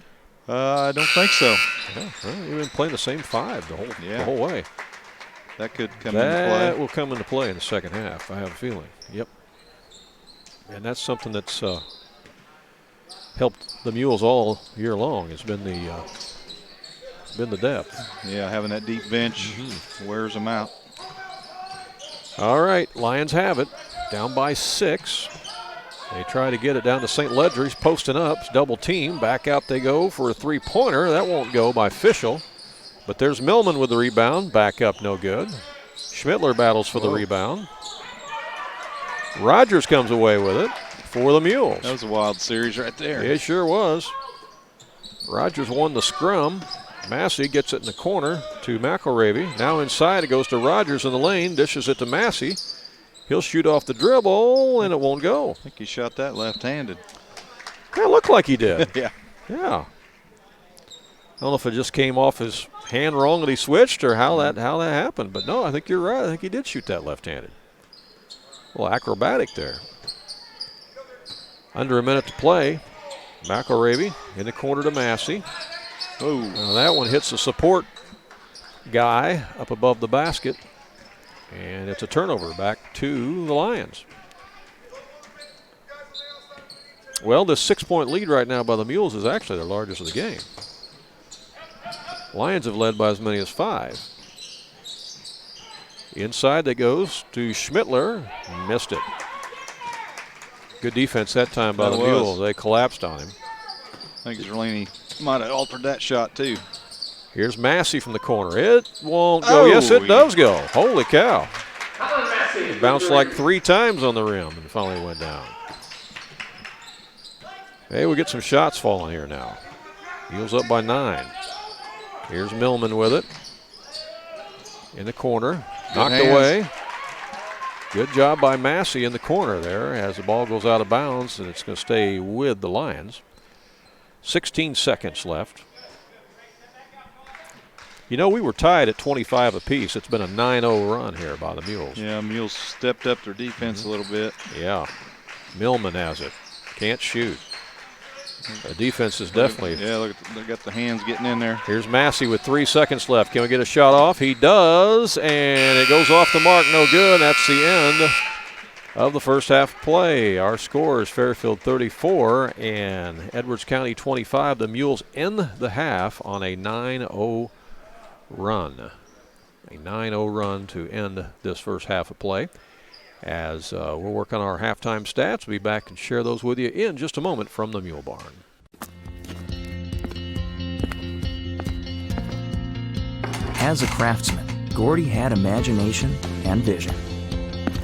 I don't think so. Yeah, well, they've been playing the same 5 the whole way. That could come into play. That will come into play in the second half, I have a feeling. Yep. And that's something that's helped the Mules all year long. It's been the depth. Yeah, having that deep bench wears them out. All right, Lions have it. Down by 6. They try to get it down to St. Ledger. He's posting up. It's double team. Back out they go for a 3-pointer. That won't go by Fischel. But there's Millman with the rebound. Back up, no good. Schmittler battles for the rebound. Rogers comes away with it for the Mules. That was a wild series right there. It sure was. Rogers won the scrum. Massey gets it in the corner to McElravy. Now inside it goes to Rogers in the lane. Dishes it to Massey. He'll shoot off the dribble, and it won't go. I think he shot that left-handed. Kind of looked like he did. Yeah. Yeah. I don't know if it just came off his hand wrong that he switched or how that happened. But, no, I think you're right. I think he did shoot that left-handed. A little acrobatic there. Under a minute to play. McElravy in the corner to Massey. Oh, that one hits the support guy up above the basket. And it's a turnover back to the Lions. Well, this 6-point lead right now by the Mules is actually their largest of the game. Lions have led by as many as 5. Inside that goes to Schmittler. Missed it. Good defense that time by the Mules. They collapsed on him. I think Zerlini might have altered that shot too. Here's Massey from the corner. It won't go. Yes, it does go. Holy cow. It bounced like 3 times on the rim and finally went down. Hey, we get some shots falling here now. Mules up by 9. Here's Millman with it. In the corner. Knocked away. Good job by Massey in the corner there as the ball goes out of bounds, and it's going to stay with the Lions. 16 seconds left. You know, we were tied at 25 apiece. It's been a 9-0 run here by the Mules. Yeah, Mules stepped up their defense a little bit. Yeah. Millman has it. Can't shoot. The defense is definitely. Yeah, look, they got the hands getting in there. Here's Massey with 3 seconds left. Can we get a shot off? He does, and it goes off the mark. No good. That's the end of the first half play. Our score is Fairfield 34 and Edwards County 25. The Mules end the half on a 9-0 run. A 9-0 run to end this first half of play. As we'll work on our halftime stats, we'll be back and share those with you in just a moment from the Mule Barn. As a craftsman, Gordy had imagination and vision.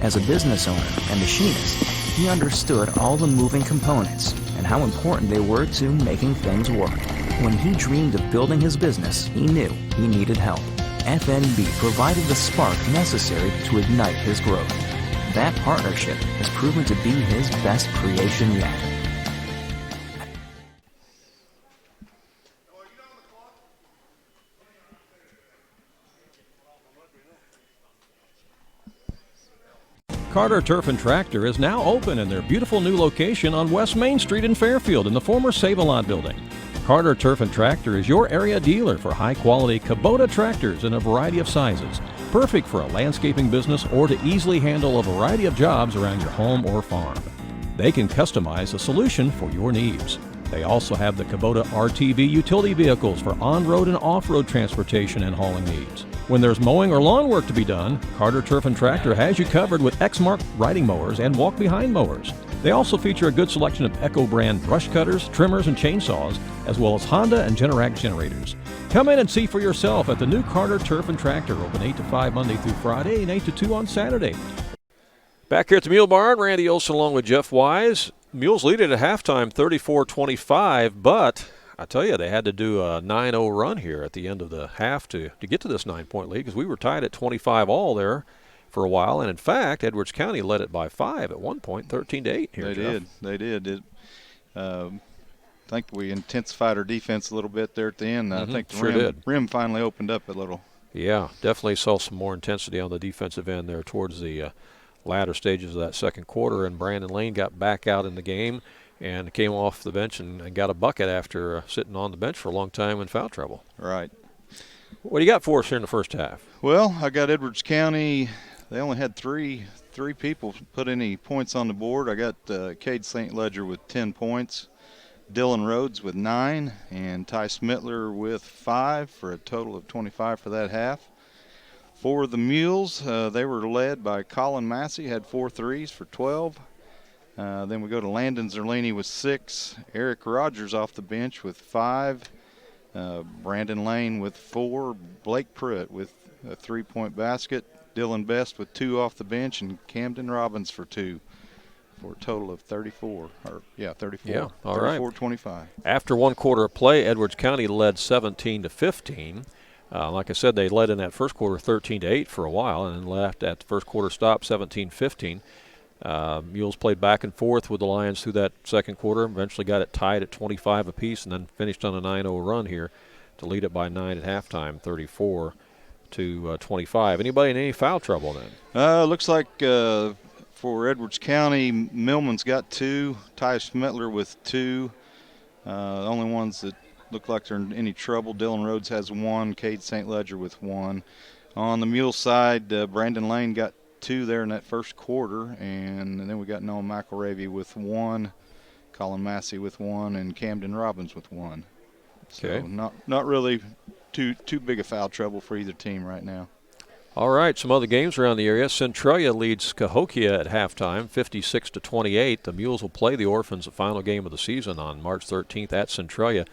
As a business owner and machinist, he understood all the moving components and how important they were to making things work. When he dreamed of building his business, he knew he needed help. FNB provided the spark necessary to ignite his growth. That partnership has proven to be his best creation yet. Carter Turf and Tractor is now open in their beautiful new location on West Main Street in Fairfield in the former Save-A-Lot building. Carter Turf and Tractor is your area dealer for high-quality Kubota tractors in a variety of sizes, perfect for a landscaping business or to easily handle a variety of jobs around your home or farm. They can customize a solution for your needs. They also have the Kubota RTV utility vehicles for on-road and off-road transportation and hauling needs. When there's mowing or lawn work to be done, Carter Turf and Tractor has you covered with Exmark riding mowers and walk-behind mowers. They also feature a good selection of Echo brand brush cutters, trimmers, and chainsaws, as well as Honda and Generac generators. Come in and see for yourself at the new Carter Turf and Tractor, open 8 to 5 Monday through Friday and 8 to 2 on Saturday. Back here at the Mule Barn, Randy Olson along with Jeff Wise. Mules lead it at halftime 34-25, but I tell you, they had to do a 9-0 run here at the end of the half to get to this 9-point lead, because we were tied at 25 all there for a while. And in fact, Edwards County led it by 5 at one point, 13-8 here. They did. I think we intensified our defense a little bit there at the end. I think the rim finally opened up a little. Yeah, definitely saw some more intensity on the defensive end there towards the latter stages of that second quarter, and Brandon Lane got back out in the game and came off the bench and got a bucket after sitting on the bench for a long time in foul trouble. Right. What do you got for us here in the first half? Well, I got Edwards County. They only had three people put any points on the board. I got Cade St. Ledger with 10 points, Dylan Rhodes with 9, and Ty Smitler with 5 for a total of 25 for that half. For the Mules, they were led by Colin Massey, had 4 threes for 12. Then we go to Landon Zerlini with 6, Eric Rogers off the bench with 5, Brandon Lane with 4, Blake Pruitt with a 3-point basket, Dylan Best with 2 off the bench, and Camden Robbins for 2 for a total of 34. 34. Yeah, all right. 34-25. After one quarter of play, Edwards County led 17-15. Like I said, they led in that first quarter 13-8 for a while, and then left at the first quarter stop 17-15. Mules played back and forth with the Lions through that second quarter, eventually got it tied at 25 apiece, and then finished on a 9-0 run here to lead it by 9 at halftime, 34-25. Anybody in any foul trouble then? Looks like for Edwards County, Millman's got 2, Ty Smitler with 2. The only ones that look like they're in any trouble, Dylan Rhodes has 1, Cade St. Ledger with 1. On the Mule side, Brandon Lane got 2 there in that first quarter, and then we got Noah McElravy with 1, Colin Massey with 1, and Camden Robbins with 1. Okay. So not really too big a foul trouble for either team right now. All right, some other games around the area. Centralia leads Cahokia at halftime, 56-28. The Mules will play the Orphans, the final game of the season, on March 13th at Centralia.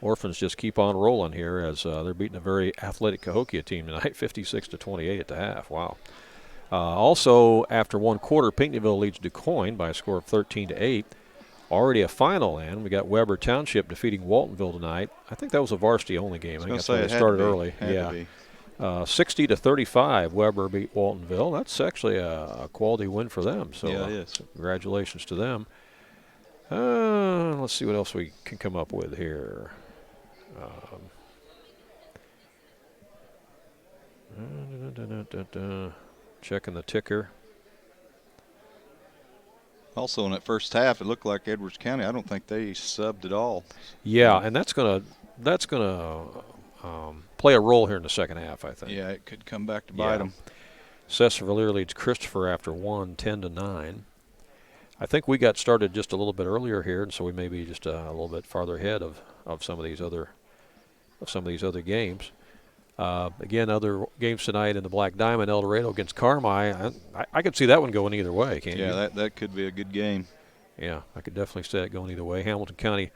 Orphans just keep on rolling here as they're beating a very athletic Cahokia team tonight, 56-28 at the half. Wow. Also, after one quarter, Pinckneyville leads DuQuoin by a score of 13-8. Already a final, and we got Weber Township defeating Waltonville tonight. I think that was a varsity-only game. I think that's why they started early. Yeah. 60-35, Weber beat Waltonville. That's actually a quality win for them. So yeah, it is. Congratulations to them. Let's see what else we can come up with here. Checking the ticker. Also, in that first half, it looked like Edwards County, I don't think they subbed at all. Yeah, and that's gonna play a role here in the second half, I think. Yeah, it could come back to bite them. Cesar Valier leads Christopher after 1, 10-9. I think we got started just a little bit earlier here, and so we may be just a little bit farther ahead of some of these other games. Again, other games tonight in the Black Diamond, El Dorado against Carmi. I could see that one going either way, can't you? Yeah, that could be a good game. Yeah, I could definitely see that going either way. Hamilton County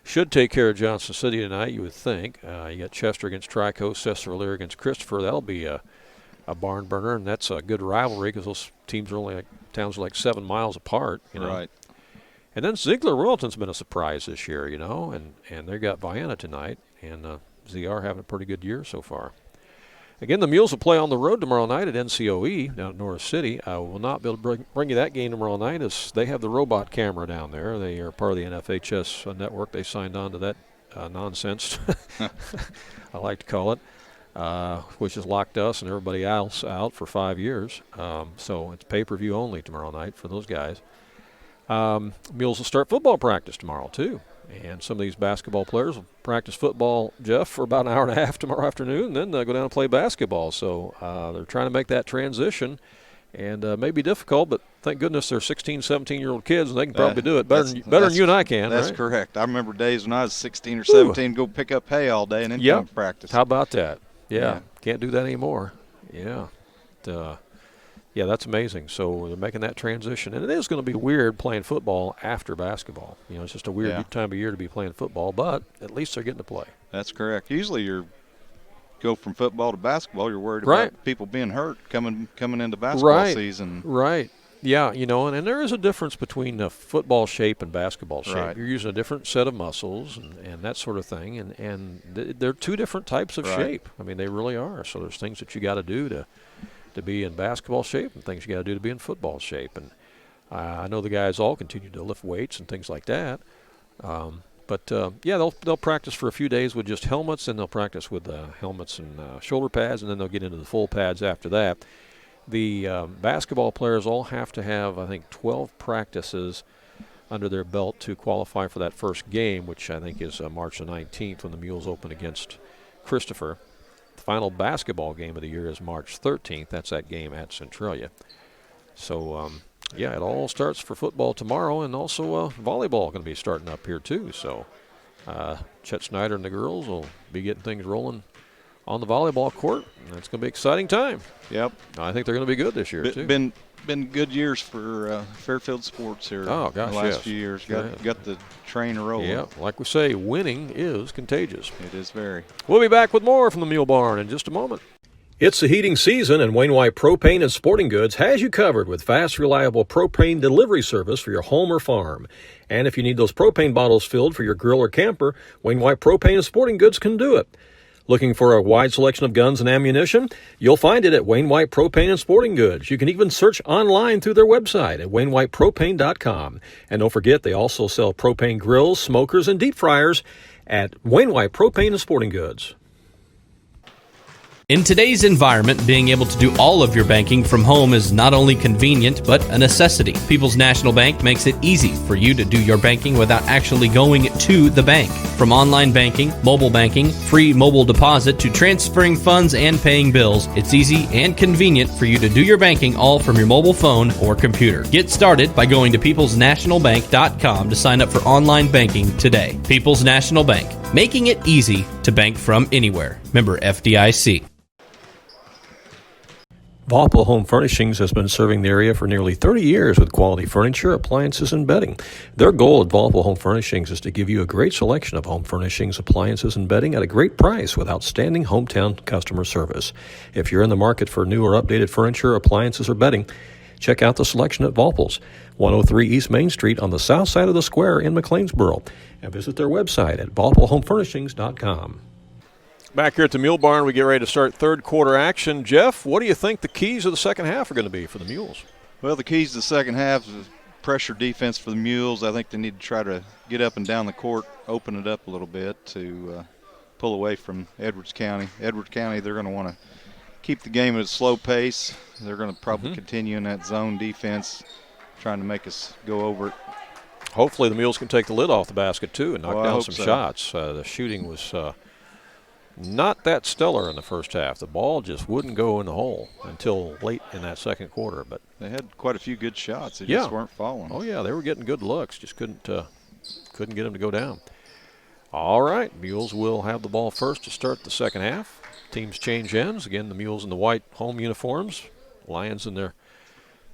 should take care of Johnson City tonight, you would think. You got Chester against Trico, Cesar against Christopher. That'll be a barn burner, and that's a good rivalry because those teams are only towns are like 7 miles apart. You know? Right. And then Ziegler-Royalton's been a surprise this year, you know, and they got Vienna tonight, and ZR having a pretty good year so far. Again, the Mules will play on the road tomorrow night at NCOE down at Norris City. I will not be able to bring you that game tomorrow night as they have the robot camera down there. They are part of the NFHS network. They signed on to that nonsense, I like to call it, which has locked us and everybody else out for 5 years. So it's pay-per-view only tomorrow night for those guys. Mules will start football practice tomorrow, too. And some of these basketball players will practice football, Jeff, for about an hour and a half tomorrow afternoon, and then they'll go down and play basketball. So they're trying to make that transition, and may be difficult, but thank goodness they're 16, 17-year-old kids, and they can probably do it better than you and I can. That's right? correct. I remember days when I was 16 or 17, go pick up hay all day and then come to practice. How about that? Yeah, can't do that anymore. Yeah. Yeah, that's amazing. So they're making that transition. And it is going to be weird playing football after basketball. You know, it's just a weird time of year to be playing football, but at least they're getting to play. That's correct. Usually you go from football to basketball, you're worried about people being hurt coming into basketball season. Right. Yeah, you know, and there is a difference between football shape and basketball shape. Right. You're using a different set of muscles and that sort of thing, and they're two different types of shape. I mean, they really are. So there's things that you got to do to be in basketball shape and things you got to do to be in football shape. And I know the guys all continue to lift weights and things like that. But they'll practice for a few days with just helmets, and they'll practice with helmets and shoulder pads, and then they'll get into the full pads after that. The basketball players all have to have, I think, 12 practices under their belt to qualify for that first game, which I think is March the 19th when the Mules open against Christopher. The final basketball game of the year is March 13th. That's that game at Centralia. So, it all starts for football tomorrow, and also volleyball going to be starting up here too. So Chet Snyder and the girls will be getting things rolling on the volleyball court, and it's going to be an exciting time. Yep. I think they're going to be good this year too. Been good years for Fairfield sports here. Oh, gosh, the last few years. Got the train rolling. Yeah, like we say, winning is contagious. It is very. We'll be back with more from the Mule Barn in just a moment. It's the heating season, and Wainwright Propane and Sporting Goods has you covered with fast, reliable propane delivery service for your home or farm. And if you need those propane bottles filled for your grill or camper, Wainwright Propane and Sporting Goods can do it. Looking for a wide selection of guns and ammunition? You'll find it at Wainwright Propane and Sporting Goods. You can even search online through their website at wainwrightpropane.com. And don't forget, they also sell propane grills, smokers, and deep fryers at Wainwright Propane and Sporting Goods. In today's environment, being able to do all of your banking from home is not only convenient, but a necessity. People's National Bank makes it easy for you to do your banking without actually going to the bank. From online banking, mobile banking, free mobile deposit, to transferring funds and paying bills, it's easy and convenient for you to do your banking all from your mobile phone or computer. Get started by going to peoplesnationalbank.com to sign up for online banking today. People's National Bank, making it easy to bank from anywhere. Member FDIC. Valpo Home Furnishings has been serving the area for nearly 30 years with quality furniture, appliances, and bedding. Their goal at Valpo Home Furnishings is to give you a great selection of home furnishings, appliances, and bedding at a great price with outstanding hometown customer service. If you're in the market for new or updated furniture, appliances, or bedding, check out the selection at Valpo's, 103 East Main Street on the south side of the square in McLeansboro, and visit their website at valpohomefurnishings.com. Back here at the Mule Barn, we get ready to start third quarter action. Jeff, what do you think the keys of the second half are going to be for the Mules? Well, the keys to the second half is pressure defense for the Mules. I think they need to try to get up and down the court, open it up a little bit to pull away from Edwards County. Edwards County, they're going to want to keep the game at a slow pace. They're going to probably continue in that zone defense, trying to make us go over it. Hopefully the Mules can take the lid off the basket, too, and knock down some so. shots. The shooting was not that stellar in the first half. The ball just wouldn't go in the hole until late in that second quarter. But they had quite a few good shots. They just weren't falling. Oh, yeah, they were getting good looks. Just couldn't get them to go down. All right, Mules will have the ball first to start the second half. Teams change ends. Again, the Mules in the white home uniforms. Lions in their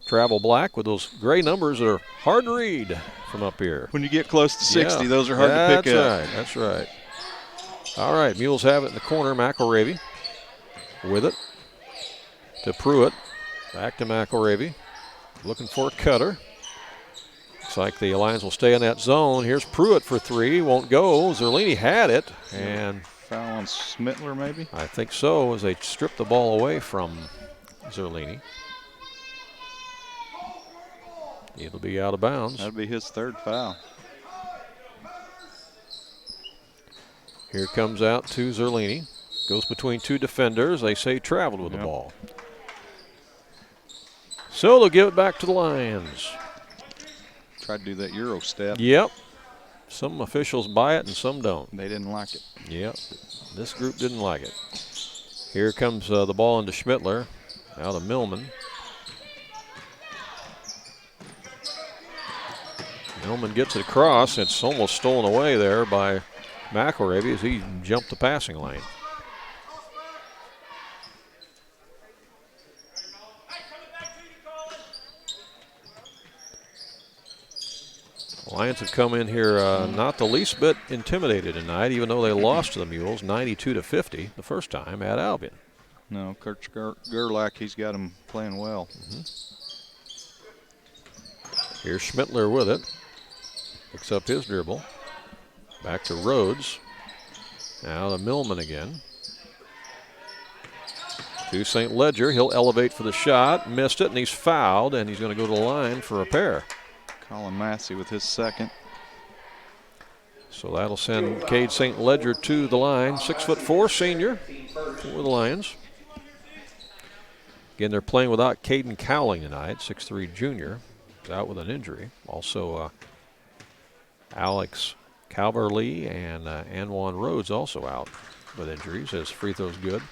travel black with those gray numbers that are hard to read from up here. When you get close to 60, those are hard to pick up. That's right. All right, Mules have it in the corner. McElravy with it to Pruitt. Back to McElravy. Looking for a cutter. Looks like the Lions will stay in that zone. Here's Pruitt for three. Won't go. Zerlini had it. And foul on Schmittler, maybe? I think so, as they strip the ball away from Zerlini. It'll be out of bounds. That'll be his third foul. Here comes out to Zerlini. Goes between two defenders. They say traveled with the ball. So they'll give it back to the Lions. Tried to do that Euro step. Yep. Some officials buy it and some don't. They didn't like it. Yep. This group didn't like it. Here comes the ball into Schmittler. Out of Millman. Millman gets it across. It's almost stolen away there by McElravy as he jumped the passing lane. Lions have come in here not the least bit intimidated tonight, even though they lost to the Mules 92-50 the first time at Albion. No, Kurt Gerlach, he's got him playing well. Here's Schmittler with it. Picks up his dribble. Back to Rhodes. Now to Millman again. To St. Ledger. He'll elevate for the shot. Missed it, and he's fouled, and he's going to go to the line for a pair. Colin Massey with his second. So that'll send Cade St. Ledger to the line. 6'4" senior for the Lions. Again, they're playing without Caden Cowling tonight, 6'3" junior. He's out with an injury. Also, Alex Calverley and Anwan Rhodes also out with injuries as free throws good.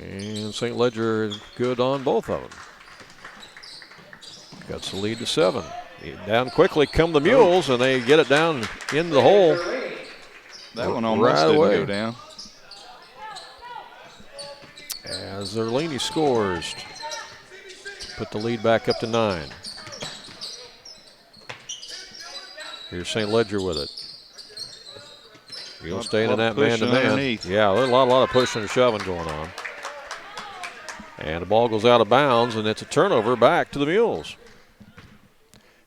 And St. Ledger is good on both of them. Cuts the lead to 7. Down quickly come the Mules, and they get it down into the hole. That one almost didn't go down. As Zerlini scores, put the lead back up to 9. Here's St. Ledger with it. He'll stay in that man-to-man. Yeah, there's a lot of pushing and shoving going on. And the ball goes out of bounds, and it's a turnover back to the Mules.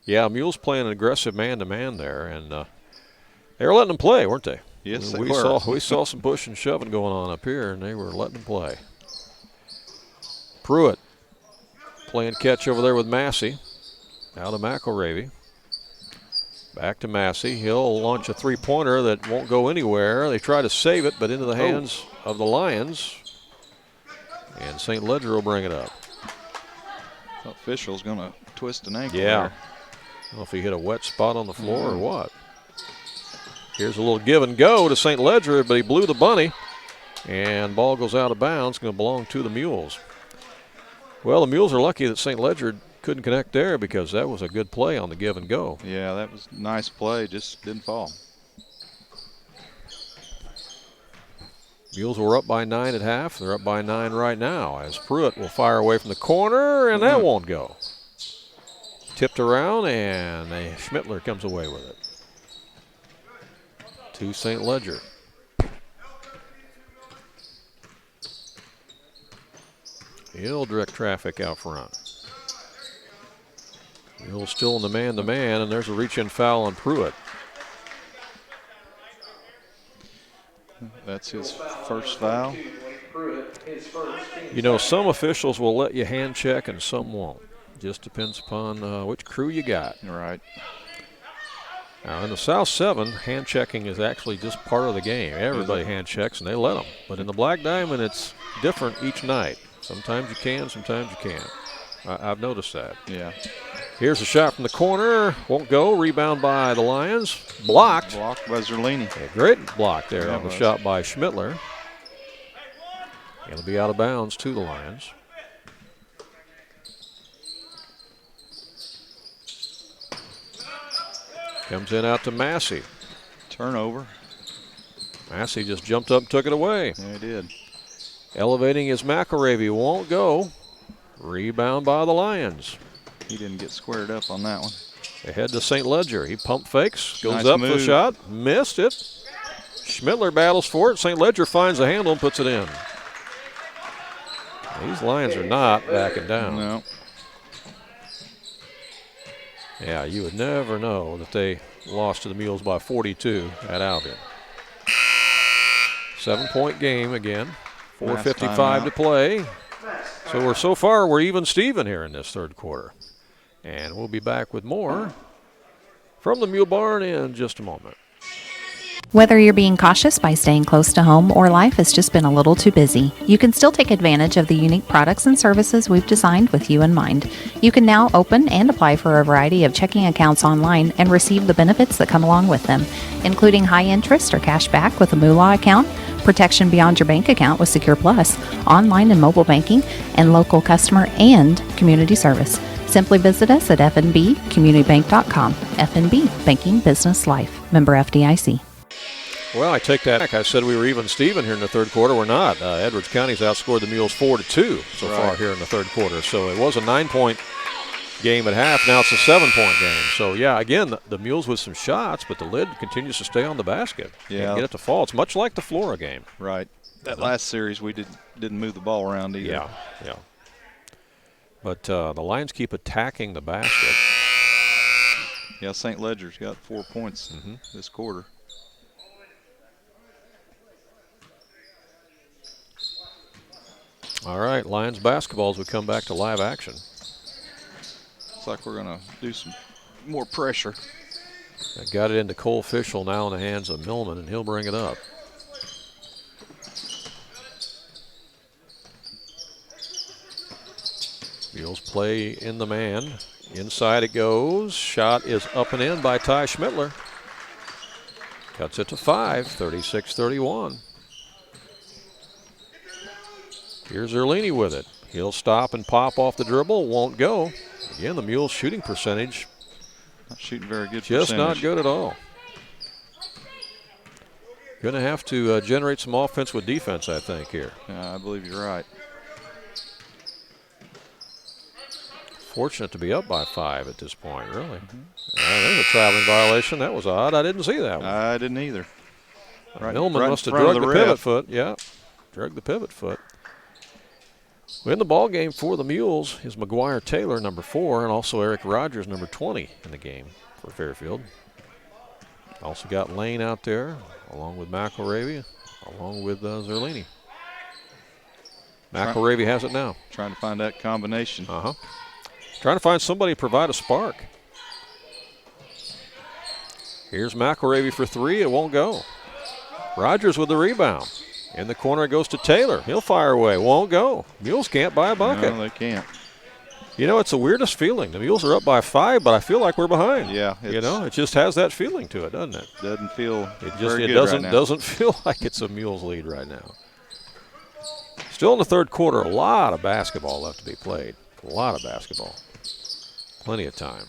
Yeah, Mules playing an aggressive man-to-man there, and they were letting them play, weren't they? Yes, they were. We saw some push and shoving going on up here, and they were letting them play. Pruitt playing catch over there with Massey. Out of McElravy. Back to Massey. He'll launch a three-pointer that won't go anywhere. They try to save it, but into the hands of the Lions. And St. Ledger will bring it up. Official's going to twist an ankle. Yeah. There. I don't know if he hit a wet spot on the floor or what. Here's a little give and go to St. Ledger, but he blew the bunny. And ball goes out of bounds. Going to belong to the Mules. Well, the Mules are lucky that St. Ledger couldn't connect there because that was a good play on the give and go. Yeah, that was a nice play. Just didn't fall. Mules were up by 9 at half. They're up by 9 right now as Pruitt will fire away from the corner, and that won't go. Tipped around, and Schmittler comes away with it. To St. Ledger. He'll direct traffic out front. He'll still in the man-to-man, and there's a reach-in foul on Pruitt. That's his first foul. You know, some officials will let you hand check and some won't. Just depends upon which crew you got. Right. Now, in the South 7, hand checking is actually just part of the game. Everybody hand checks, and they let them. But in the Black Diamond, it's different each night. Sometimes you can, sometimes you can't. I've noticed that. Yeah. Here's a shot from the corner. Won't go. Rebound by the Lions. Blocked. Blocked by Zerlini. A great block there on the shot by Schmittler. It'll be out of bounds to the Lions. Comes in out to Massey. Turnover. Massey just jumped up and took it away. Yeah, he did. Elevating is McElravy. Won't go. Rebound by the Lions. He didn't get squared up on that one. Ahead to St. Ledger. He pump fakes. Goes Nice up move. for the shot. Missed it. Schmittler battles for it. St. Ledger finds the handle and puts it in. These Lions are not backing down. No. Yeah, you would never know that they lost to the Mules by 42 at Albion. 7-point game again. 4:55 to play. So far we're even Steven here in this third quarter. And we'll be back with more from the Mule Barn in just a moment. Whether you're being cautious by staying close to home or life has just been a little too busy, you can still take advantage of the unique products and services we've designed with you in mind. You can now open and apply for a variety of checking accounts online and receive the benefits that come along with them, including high interest or cash back with a Moolah account, protection beyond your bank account with Secure Plus, online and mobile banking, and local customer and community service. Simply visit us at fnbcommunitybank.com. FNB, Banking Business Life. Member FDIC. Well, I take that back. I said we were even Steven here in the third quarter. We're not. Edwards County's outscored the Mules 4-2 so far here in the third quarter. So it was a 9-point game at half. Now it's a 7-point game. So, yeah, again, the Mules with some shots, but the lid continues to stay on the basket. Yeah. Can't get it to fall. It's much like the Flora game. Right. That last series we didn't move the ball around either. Yeah. But the Lions keep attacking the basket. Yeah, St. Ledger's got 4 points this quarter. All right, Lions basketball as we come back to live action. Looks like we're going to do some more pressure. They got it into Cole Fischel now in the hands of Millman, and he'll bring it up. Mules play in the man. Inside it goes. Shot is up and in by Ty Schmittler. Cuts it to 5, 36-31. Here's Erlini with it. He'll stop and pop off the dribble. Won't go. Again, the Mules' shooting percentage. Not shooting very good. Just not good at all. Going to have to generate some offense with defense, I think, here. I believe you're right. Fortunate to be up by 5 at this point, really. There's a traveling violation. That was odd. I didn't see that one. I didn't either. Millman must have drugged the pivot foot. Yeah, drugged the pivot foot. In the ball game for the Mules is McGuire Taylor, number 4, and also Eric Rogers, number 20 in the game for Fairfield. Also got Lane out there, along with McElravy, along with Zerlini. McElravy has it now. Trying to find that combination. Trying to find somebody to provide a spark. Here's McElravy for 3. It won't go. Rogers with the rebound. In the corner it goes to Taylor. He'll fire away. Won't go. Mules can't buy a bucket. No, they can't. You know, it's the weirdest feeling. The Mules are up by 5, but I feel like we're behind. Yeah. You know, it just has that feeling to it, doesn't it? Doesn't feel it doesn't feel like it's a Mules lead right now. Still in the third quarter, a lot of basketball left to be played. A lot of basketball. Plenty of time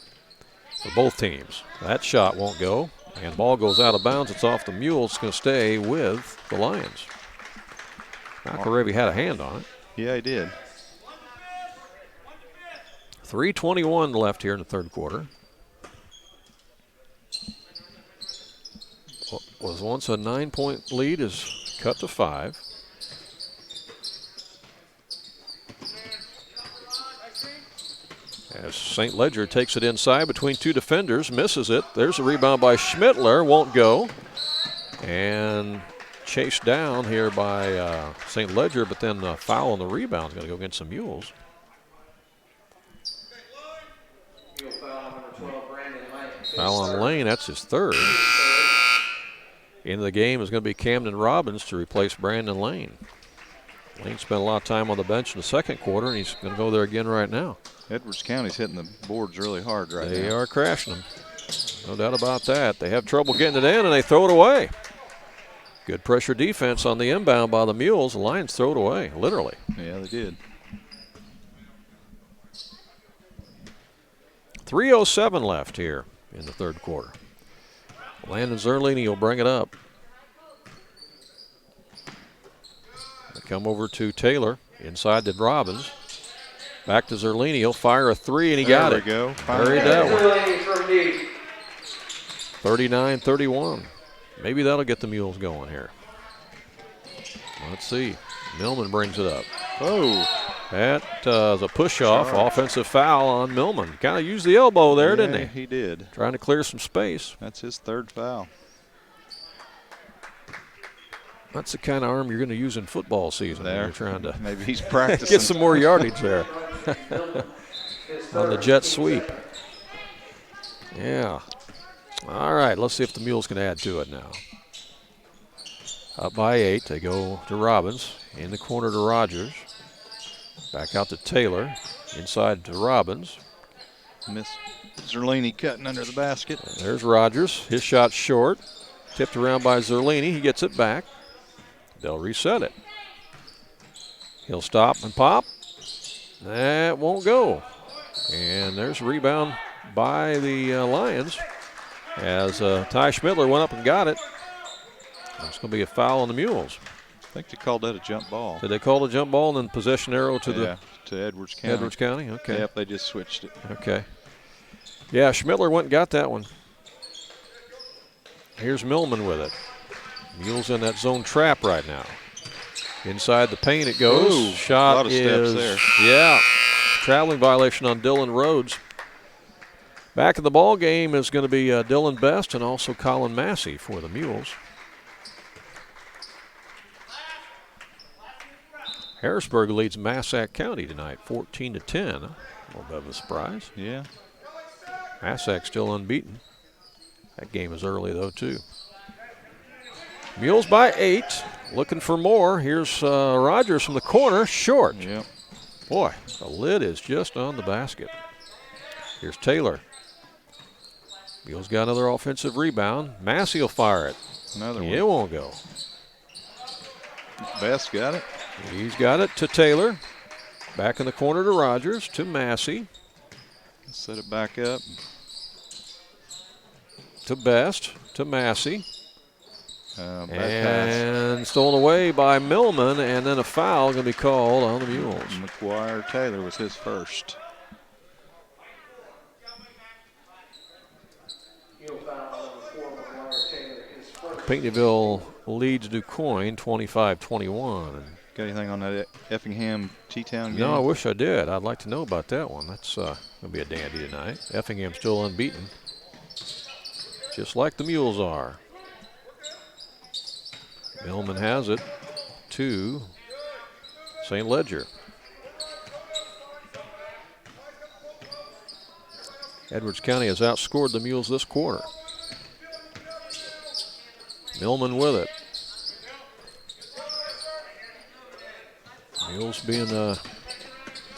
for both teams. That shot won't go, and ball goes out of bounds. It's off the Mules. It's going to stay with the Lions. McElravy had a hand on it. Yeah, he did. 3:21 left here in the third quarter. What was once a 9-point lead is cut to 5. As St. Ledger takes it inside between 2 defenders, misses it. There's a rebound by Schmittler, won't go. And chased down here by St. Ledger, but then the foul on the rebound is going to go against the Mules. Foul on Lane, that's his 3rd. Into the game is going to be Camden Robbins to replace Brandon Lane. Lane spent a lot of time on the bench in the second quarter, and he's going to go there again right now. Edwards County's hitting the boards really hard right now. They are crashing them. No doubt about that. They have trouble getting it in, and they throw it away. Good pressure defense on the inbound by the Mules. The Lions throw it away, literally. Yeah, they did. 3:07 left here in the third quarter. Landon Zerlini will bring it up. They come over to Taylor, inside to Robbins. Back to Zerlini. He'll fire a three, and he got it. There we go. Buried that one. 39-31. Maybe that'll get the Mules going here. Let's see. Millman brings it up. Oh. That is a push-off, offensive foul on Millman. Kind of used the elbow there, didn't he? He did. Trying to clear some space. That's his third foul. That's the kind of arm you're going to use in football season. When you're trying to maybe he's practicing. Get some more yardage there on the jet sweep. Yeah. All right, let's see if the Mules can add to it now. Up by 8, they go to Robbins. In the corner to Rogers. Back out to Taylor. Inside to Robbins. Miss Zerlini cutting under the basket. And there's Rogers. His shot short. Tipped around by Zerlini. He gets it back. They'll reset it. He'll stop and pop. That won't go. And there's a rebound by the Lions as Ty Schmidtler went up and got it. It's going to be a foul on the Mules. I think they called that a jump ball. Did they call it a jump ball and then possession arrow to to Edwards County? Edwards County, okay. Yep, they just switched it. Okay. Yeah, Schmidtler went and got that one. Here's Millman with it. Mules in that zone trap right now. Inside the paint it goes. Ooh, shot a lot of is, steps there. Yeah, traveling violation on Dylan Rhodes. Back in the ball game is going to be Dylan Best and also Colin Massey for the Mules. Harrisburg leads Massac County tonight, 14-10. A little bit of a surprise. Yeah. Massac still unbeaten. That game is early, though, too. Mules by 8, looking for more. Here's Rogers from the corner, short. Yep. Boy, the lid is just on the basket. Here's Taylor. Mules got another offensive rebound. Massey will fire it. Another one. It won't go. Best got it. He's got it to Taylor. Back in the corner to Rogers, to Massey. Set it back up. To Best, to Massey. Bad And pass. stolen away by Millman, and then a foul going to be called on the Mules. McGuire Taylor was his first. Pinckneyville leads DuQuoin 25-21. Got anything on that Effingham T-Town game? No, I wish I did. I'd like to know about that one. That's going to be a dandy tonight. Effingham still unbeaten, just like the Mules are. Millman has it to St. Ledger. Edwards County has outscored the Mules this quarter. Millman with it. Mules being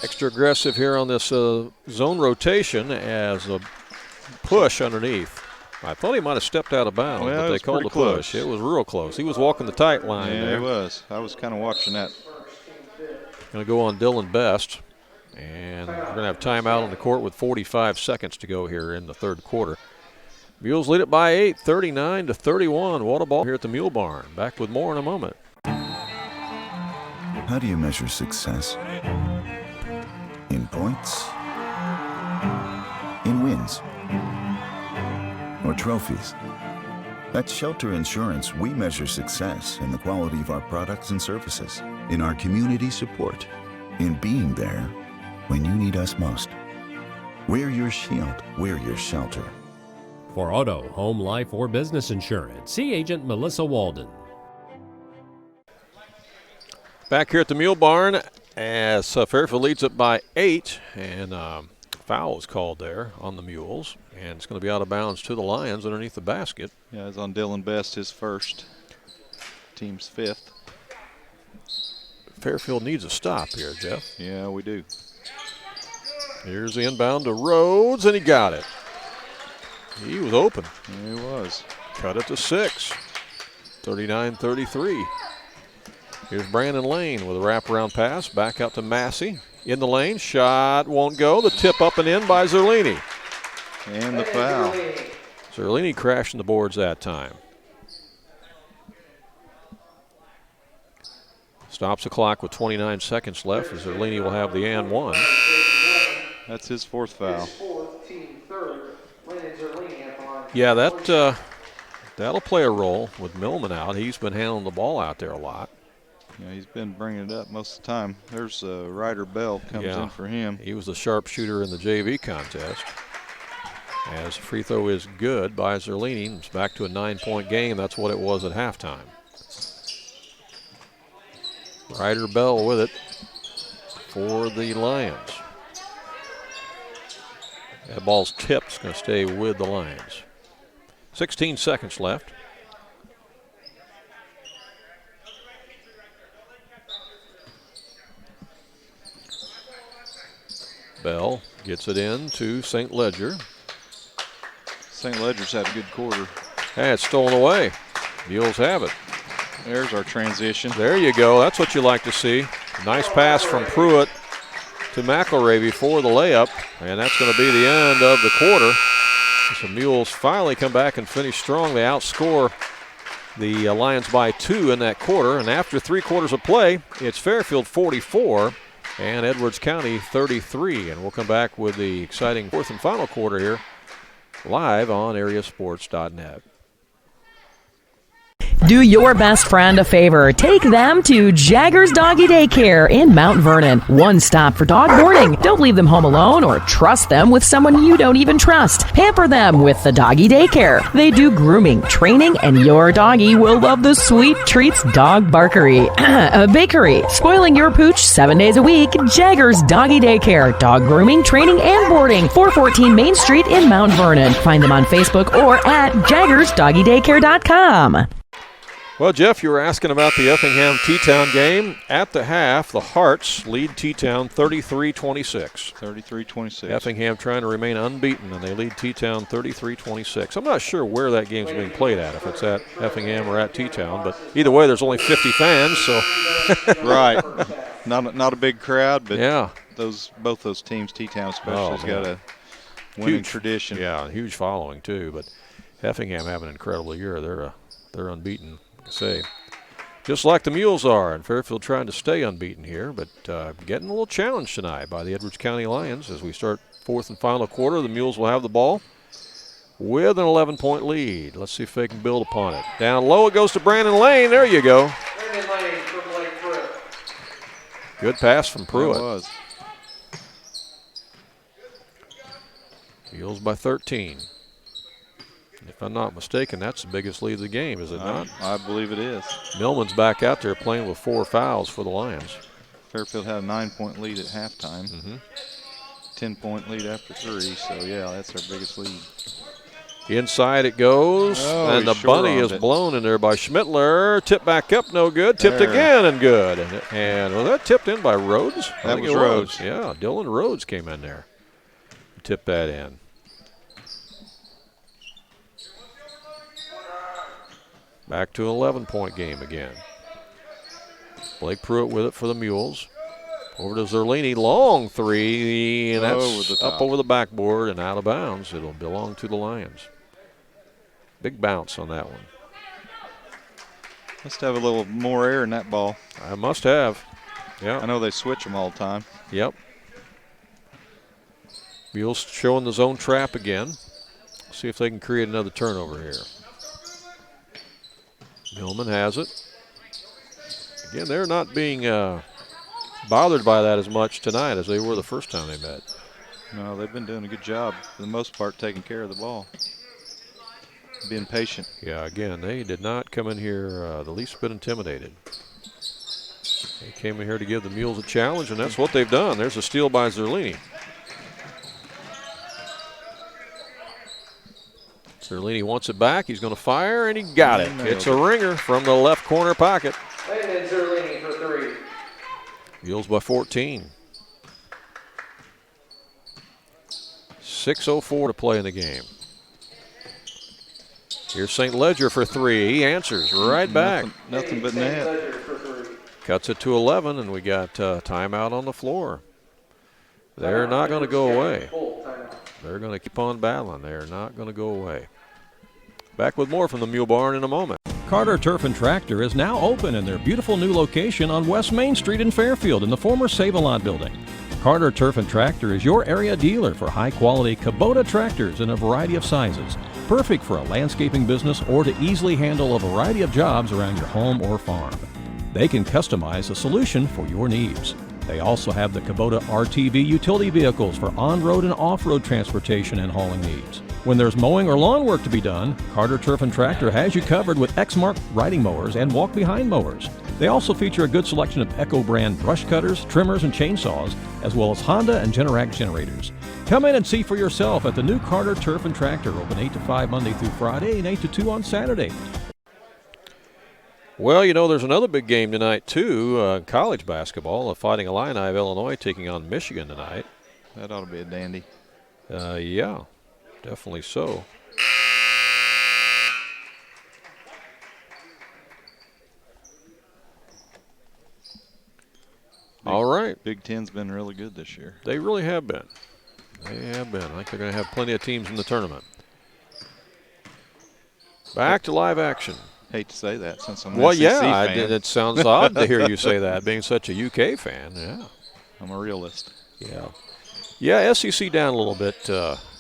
extra aggressive here on this zone rotation as a push underneath. I thought he might have stepped out of bounds, but they called the push. It was real close. He was walking the tight line there. Yeah, he was. I was kind of watching that. Going to go on Dylan Best. And we're going to have timeout on the court with 45 seconds to go here in the third quarter. Mules lead it by 8, 39-31. What a ball here at the Mule Barn. Back with more in a moment. How do you measure success? In points? In wins? Or trophies? At Shelter Insurance, we measure success in the quality of our products and services, in our community support, in being there when you need us most. We're your shield. We're your shelter. For auto, home, life, or business insurance, see Agent Melissa Walden. Back here at the Mule Barn as Fairfield leads it by 8, and foul is called there on the Mules, and it's going to be out of bounds to the Lions underneath the basket. Yeah, it's on Dylan Best, his first. Team's 5th. Fairfield needs a stop here, Jeff. Yeah, we do. Here's the inbound to Rhodes, and he got it. He was open. Yeah, he was. Cut it to 6. 39-33. Here's Brandon Lane with a wraparound pass. Back out to Massey. In the lane. Shot won't go. The tip up and in by Zerlini. And the foul. Zerlini crashing the boards that time. Stops the clock with 29 seconds left as Zerlini will have the and one. That's his fourth foul. Yeah, that'll play a role with Millman out. He's been handling the ball out there a lot. Yeah, he's been bringing it up most of the time. There's Ryder Bell comes in for him. He was the sharpshooter in the JV contest. As free throw is good by Zerlini. It's back to a 9-point game. That's what it was at halftime. Ryder Bell with it for the Lions. That ball's tipped. It's going to stay with the Lions. 16 seconds left. Bell gets it in to St. Ledger. St. Ledger's had a good quarter. And it's stolen away. Mules have it. There's our transition. There you go. That's what you like to see. Nice pass from Pruitt to McElray before the layup. And that's going to be the end of the quarter. So Mules finally come back and finish strong. They outscore the Lions by 2 in that quarter. And after 3 quarters of play, it's Fairfield 44 and Edwards County 33. And we'll come back with the exciting fourth and final quarter here live on AreaSports.net. Do your best friend a favor. Take them to Jaggers Doggy Daycare in Mount Vernon. One stop for dog boarding. Don't leave them home alone or trust them with someone you don't even trust. Pamper them with the Doggy Daycare. They do grooming, training, and your doggy will love the sweet treats dog barkery. Bakery. Spoiling your pooch 7 days a week. Jaggers Doggy Daycare. Dog grooming, training, and boarding. 414 Main Street in Mount Vernon. Find them on Facebook or at jaggersdoggydaycare.com. Well, Jeff, you were asking about the Effingham T-Town game. At the half, the Hearts lead T-Town 33-26. 33-26. Effingham trying to remain unbeaten, and they lead T-Town 33-26. I'm not sure where that game's being played at, if it's at Effingham or at T-Town, but either way, there's only 50 fans, so. Right. Not a big crowd, but yeah, both those teams, T-Town especially, has got a winning tradition. Yeah, huge following too. But Effingham have an incredible year. They're unbeaten. Say, just like the Mules are, and Fairfield trying to stay unbeaten here, but getting a little challenge tonight by the Edwards County Lions as we start fourth and final quarter. The Mules will have the ball with an 11-point lead. Let's see if they can build upon it. Down low it goes to Brandon Lane. There you go. Brandon Lane from Lake Pruitt. Good pass from Pruitt. It was. Mules by 13. If I'm not mistaken, that's the biggest lead of the game, is it not? I believe it is. Millman's back out there playing with 4 fouls for the Lions. Fairfield had a 9-point lead at halftime. 10-point lead after 3, so yeah, that's our biggest lead. Inside it goes, and the bunny is blown in there by Schmittler. Tip back up, no good. Tipped again and good. And was that tipped in by Rhodes? That was Rhodes. Yeah, Dylan Rhodes came in there. Tipped that in. Back to an 11-point game again. Blake Pruitt with it for the Mules. Over to Zerlini, long three, and that's up over the backboard and out of bounds. It'll belong to the Lions. Big bounce on that one. Must have a little more air in that ball. I must have. Yeah. I know they switch them all the time. Yep. Mules showing the zone trap again. See if they can create another turnover here. Millman has it. Again, they're not being bothered by that as much tonight as they were the first time they met. No, they've been doing a good job, for the most part, taking care of the ball. Being patient. Yeah, again, they did not come in here the least bit intimidated. They came in here to give the Mules a challenge, and that's what they've done. There's a steal by Zerlini. Zerlini wants it back. He's going to fire, and he got it. It's a ringer from the left corner pocket. And Zerlini for 3. Mules by 14. 6:04 to play in the game. Here's St. Ledger for 3. He answers right back. Nothing but net. Cuts it to 11, and we got timeout on the floor. They're not going to go away. They're going to keep on battling. They're not going to go away. Back with more from the Mule Barn in a moment. Carter Turf and Tractor is now open in their beautiful new location on West Main Street in Fairfield in the former Save-A-Lot building. Carter Turf and Tractor is your area dealer for high-quality Kubota tractors in a variety of sizes, perfect for a landscaping business or to easily handle a variety of jobs around your home or farm. They can customize a solution for your needs. They also have the Kubota RTV utility vehicles for on-road and off-road transportation and hauling needs. When there's mowing or lawn work to be done, Carter Turf and Tractor has you covered with Exmark riding mowers and walk-behind mowers. They also feature a good selection of Echo brand brush cutters, trimmers, and chainsaws, as well as Honda and Generac generators. Come in and see for yourself at the new Carter Turf and Tractor, open 8 to 5 Monday through Friday and 8 to 2 on Saturday. Well, you know, there's another big game tonight, too, college basketball. The Fighting Illini of Illinois taking on Michigan tonight. That ought to be a dandy. Yeah, definitely so. All right. Big Ten's been really good this year. They really have been. They have been. I think they're going to have plenty of teams in the tournament. Back to live action. Hate to say that since I'm well, an SEC yeah, fan. it sounds odd to hear you say that, being such a UK fan. Yeah, I'm a realist. Yeah, SEC down a little bit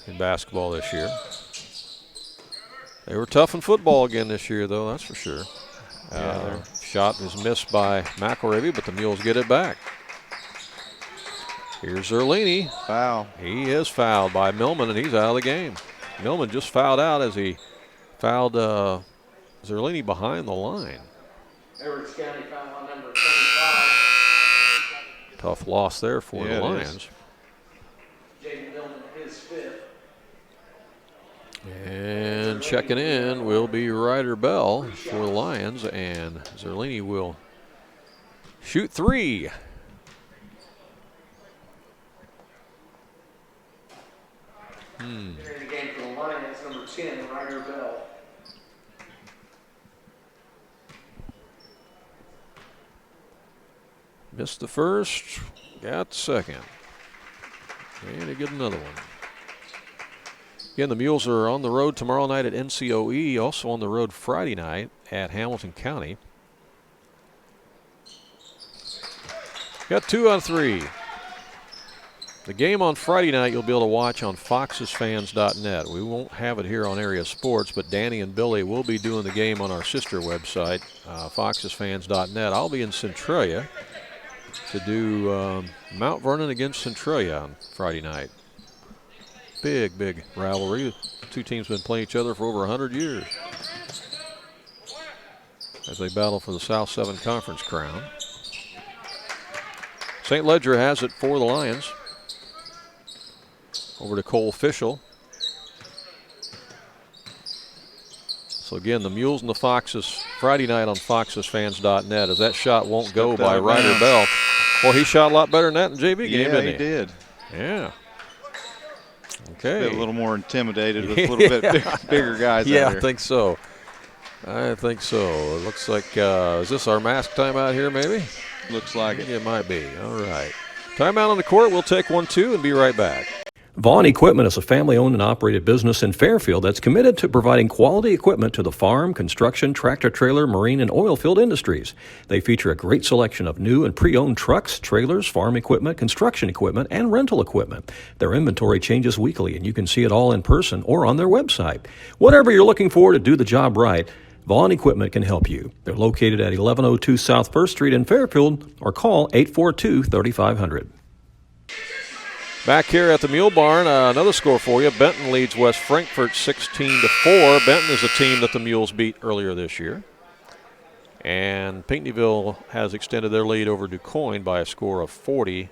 in basketball this year. They were tough in football again this year, though, that's for sure. Shot is missed by McElravy, but the Mules get it back. Here's Zerlini. Foul. He is fouled by Millman, and he's out of the game. Millman just fouled out as he fouled Zerlini behind the line. Edwards County foul on number 25. Tough loss there for the Lions. Jaden Millman, his fifth. And checking in will be Ryder Bell for the Lions, and Zerlini will shoot three. Entering the game for the Lions, number 10, Ryder Bell. Missed the first, got the second. And he get another one. Again, the Mules are on the road tomorrow night at NCOE, also on the road Friday night at Hamilton County. Got 2 out of 3. The game on Friday night you'll be able to watch on foxesfans.net. We won't have it here on Area Sports, but Danny and Billy will be doing the game on our sister website, foxesfans.net. I'll be in Centralia to do Mount Vernon against Centralia on Friday night. Big rivalry. The two teams have been playing each other for over 100 years as they battle for the South 7 Conference crown. St. Ledger has it for the Lions. Over to Cole Fischel. So again, the Mules and the Foxes Friday night on foxesfans.net, as that shot won't go by Ryder Bell. Well, he shot a lot better than that in JV game, didn't he? He did. Yeah. Okay. A little more intimidated with a little bit bigger guys out here. I think so. It looks like, is this our mask timeout here maybe? Looks like it. It might be. All right. Timeout on the court. We'll take 1-2 and be right back. Vaughn Equipment is a family-owned and operated business in Fairfield that's committed to providing quality equipment to the farm, construction, tractor-trailer, marine, and oil field industries. They feature a great selection of new and pre-owned trucks, trailers, farm equipment, construction equipment, and rental equipment. Their inventory changes weekly, and you can see it all in person or on their website. Whatever you're looking for to do the job right, Vaughn Equipment can help you. They're located at 1102 South 1st Street in Fairfield, or call 842-3500. Back here at the Mule Barn, another score for you. Benton leads West Frankfort 16-4. Benton is a team that the Mules beat earlier this year. And Pinckneyville has extended their lead over DuQuoin by a score of 40-32.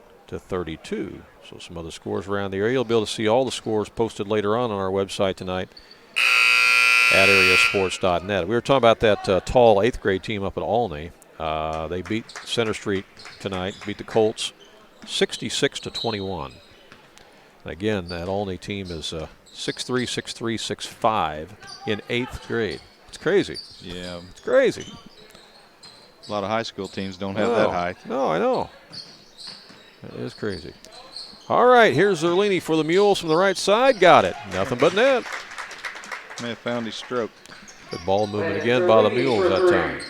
So some other scores around the area. You'll be able to see all the scores posted later on our website tonight at AreaSports.net. We were talking about that tall 8th grade team up at Olney. They beat Center Street tonight, beat the Colts 66-21. Again, that Olney team is 6'3", 6'3", 6'5" in 8th grade. It's crazy. Yeah. It's crazy. A lot of high school teams don't have that height. No, I know. That is crazy. All right, here's Zerlini for the Mules from the right side. Got it. Nothing but net. May have found his stroke. Good ball movement again by the Mules that time.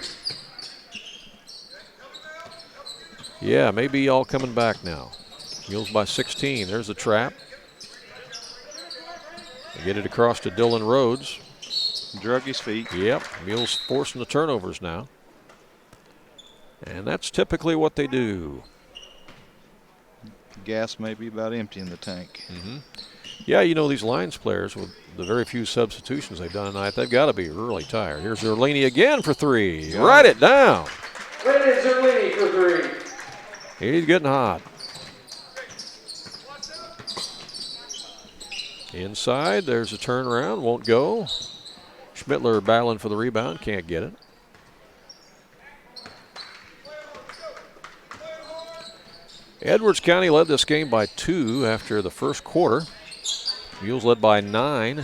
Yeah, maybe all coming back now. Mules by 16. There's the trap. They get it across to Dylan Rhodes. Drug his feet. Yep, Mules forcing the turnovers now. And that's typically what they do. Gas may be about empty in the tank. Yeah, you know, these Lions players, with the very few substitutions they've done tonight, they've got to be really tired. Here's Zerlini again for three. Yeah. Write it down. Brandon Zerlini for three. He's getting hot. Inside, there's a turnaround, won't go. Schmittler battling for the rebound, can't get it. Edwards County led this game by 2 after the first quarter. Mules led by 9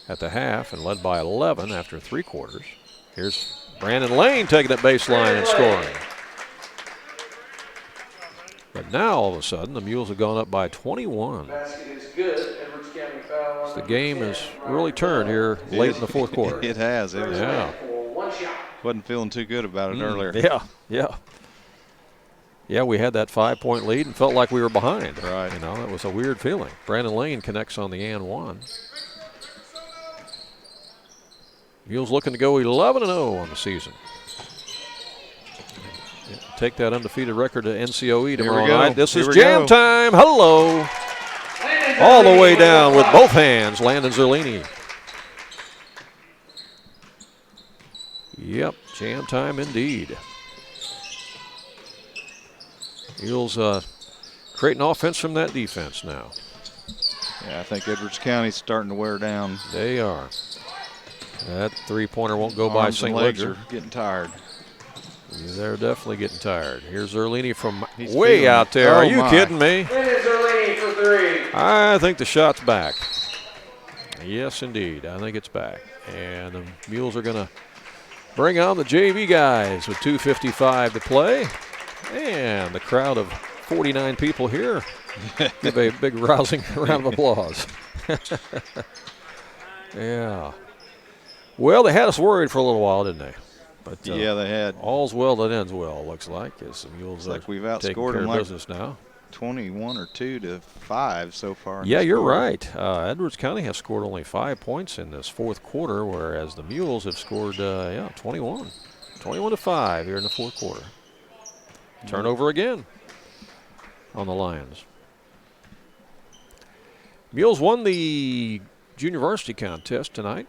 at the half and led by 11 after 3 quarters. Here's Brandon Lane taking it baseline and scoring. But now all of a sudden the Mules have gone up by 21. Basket is good. Edwards County foul on The game has really turned here late in the fourth quarter. It has. It was, Yeah. One shot. Wasn't feeling too good about it earlier. Yeah, we had that 5-point lead and felt like we were behind. Right. You know, it was a weird feeling. Brandon Lane connects on the and one. Mules looking to go 11-0 on the season. Take that undefeated record to NCOE tomorrow night. This is jam time. Hello. All the way down with both hands, Landon Zerlini. Yep, jam time indeed. Mules creating offense from that defense now. Yeah, I think Edwards County's starting to wear down. They are. That three-pointer won't go by St. Legs Ledger. are getting tired. They're definitely getting tired. Here's Zerlini from He's way out there. Are you my. kidding me? Brandon Zerlini for three. I think the shot's back. Yes, indeed. I think it's back. And the Mules are going to bring on the JV guys with 2:55 to play. And the crowd of 49 people here give a big rousing round of applause. Yeah. Well, they had us worried for a little while, didn't they? But yeah, they had. All's well that ends well, looks like. As the Mules like we've taking outscored care them of like business now. 21 or 2 to 5 so far. Yeah, you're right. Edwards County has scored only 5 points in this fourth quarter, whereas the Mules have scored 21. 21-5 here in the fourth quarter. Turnover again on the Lions. Mules won the junior varsity contest tonight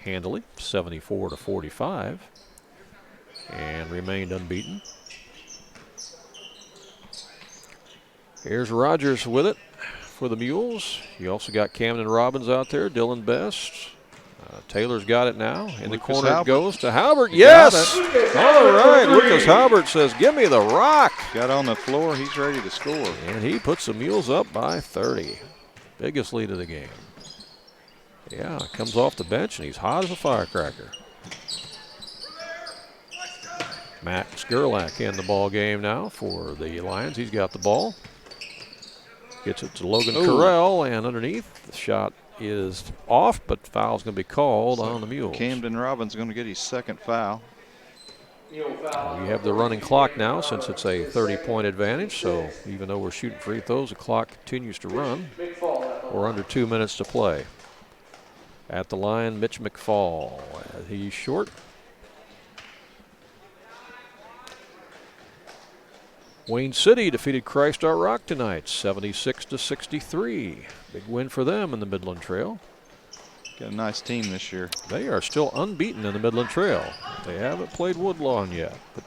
handily, 74-45, and remained unbeaten. Here's Rogers with it for the Mules. You also got Camden Robbins out there, Dylan Best. Taylor's got it now. In the corner Halbert. It goes to Halbert. Yes! All right, Lucas Halbert says, give me the rock. Got on the floor. He's ready to score. And he puts the Mules up by 30. Biggest lead of the game. Yeah, comes off the bench, and he's hot as a firecracker. Max Gerlach in the ball game now for the Lions. He's got the ball. Gets it to Logan Carell, and underneath, the shot is off, but foul's going to be called on the Mules. Camden Robbins going to get his second foul. We have the running clock now since it's a 30-point advantage, so even though we're shooting free throws, the clock continues to run. We're under 2 minutes to play. At the line, Mitch McFall. He's short. Wayne City defeated Christ Our Rock tonight, 76-63. Big win for them in the Midland Trail. Got a nice team this year. They are still unbeaten in the Midland Trail. They haven't played Woodlawn yet, but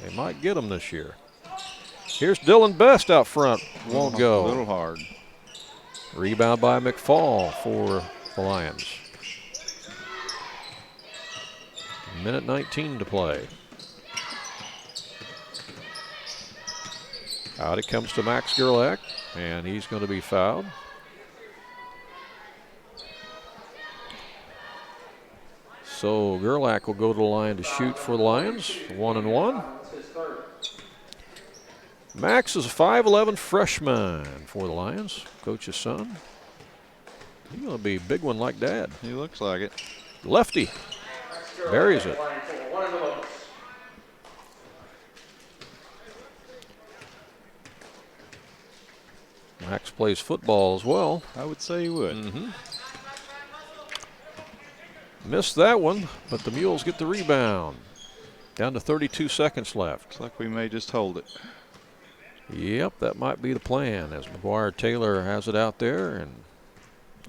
they might get them this year. Here's Dylan Best out front. Won't go. A little hard. Rebound by McFall for the Lions. Minute 19 to play. Out it comes to Max Gerlach, and he's going to be fouled. So Gerlach will go to the line to shoot for the Lions, 1-1. Max is a 5'11 freshman for the Lions, coach's son. He's going to be a big one like Dad. He looks like it. Lefty. Buries it. Max plays football as well. I would say he would. Mm-hmm. Missed that one, but the Mules get the rebound. Down to 32 seconds left. Looks like we may just hold it. Yep, that might be the plan as McGuire Taylor has it out there, and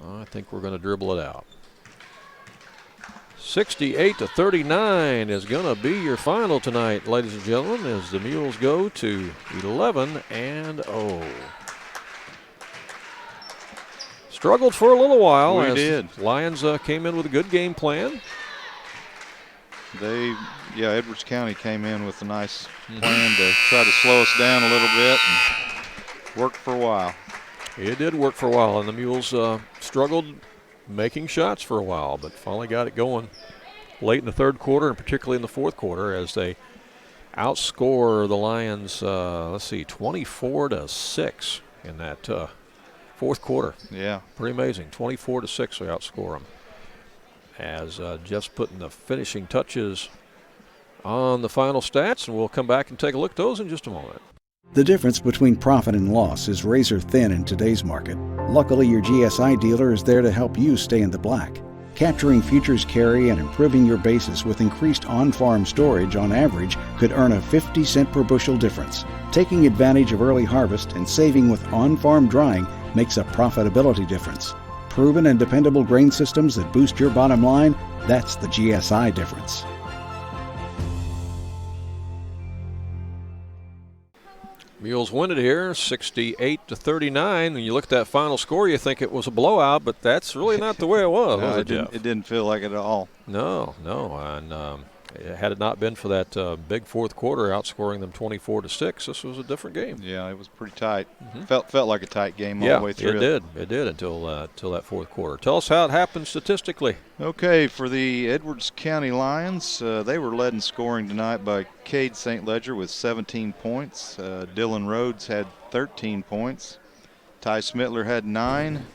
I think we're going to dribble it out. 68-39 is going to be your final tonight, ladies and gentlemen, as the Mules go to 11-0. Struggled for a little while. We did. Lions came in with a good game plan. Edwards County came in with a nice plan to try to slow us down a little bit, and worked for a while. It did work for a while, and the Mules struggled making shots for a while, but finally got it going late in the third quarter, and particularly in the fourth quarter, as they outscore the Lions, 24-6 in that fourth quarter. Yeah. Pretty amazing. 24-6 they outscore them. As Jeff's putting the finishing touches on the final stats, and we'll come back and take a look at those in just a moment. The difference between profit and loss is razor thin in today's market. Luckily, your GSI dealer is there to help you stay in the black. Capturing futures carry and improving your basis with increased on-farm storage on average could earn a 50-cent per bushel difference. Taking advantage of early harvest and saving with on-farm drying makes a profitability difference. Proven and dependable grain systems that boost your bottom line, that's the GSI difference. Mules win it here, 68-39. When you look at that final score, you think it was a blowout, but that's really not the way it was, was it, Jeff? It didn't feel like it at all. No. And had it not been for that big fourth quarter outscoring them 24-6, this was a different game. Yeah, it was pretty tight. Felt like a tight game all the way through. It did until that fourth quarter. Tell us how it happened statistically. Okay, for the Edwards County Lions, they were led in scoring tonight by Cade St. Ledger with 17 points. Dylan Rhodes had 13 points. Ty Smitler had 9.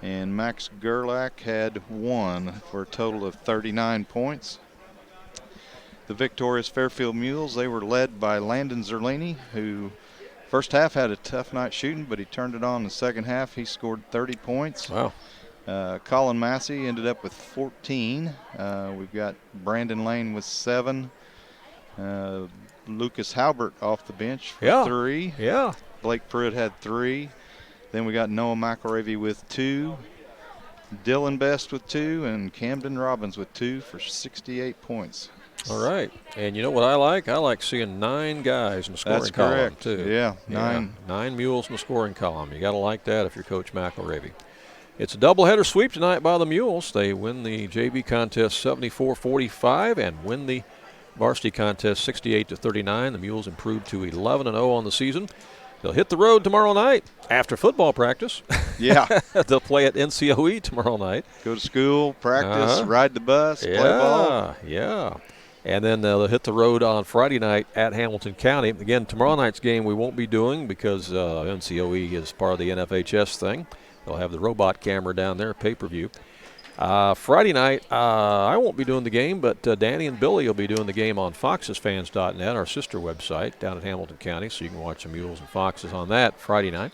And Max Gerlach had 1 for a total of 39 points. The victorious Fairfield Mules, they were led by Landon Zerlini, who first half had a tough night shooting, but he turned it on in the second half. He scored 30 points. Wow. Colin Massey ended up with 14. We've got Brandon Lane with 7. Lucas Halbert off the bench for 3. Yeah. Blake Pruitt had 3. Then we got Noah McElravy with 2. Dylan Best with 2, and Camden Robbins with 2 for 68 points. All right. And you know what I like? I like seeing 9 guys in the scoring column, correct. too. Yeah, 9. 9 Mules in the scoring column. You got to like that if you're Coach McElravy. It's a doubleheader sweep tonight by the Mules. They win the JV contest 74-45 and win the varsity contest 68-39. The Mules improve to 11-0 on the season. They'll hit the road tomorrow night after football practice. Yeah. They'll play at NCOE tomorrow night. Go to school, practice, ride the bus, play ball. Yeah. And then they'll hit the road on Friday night at Hamilton County. Again, tomorrow night's game we won't be doing because NCOE is part of the NFHS thing. They'll have the robot camera down there, pay-per-view. Friday night, I won't be doing the game, but Danny and Billy will be doing the game on foxesfans.net, our sister website down at Hamilton County, so you can watch the Mules and Foxes on that Friday night.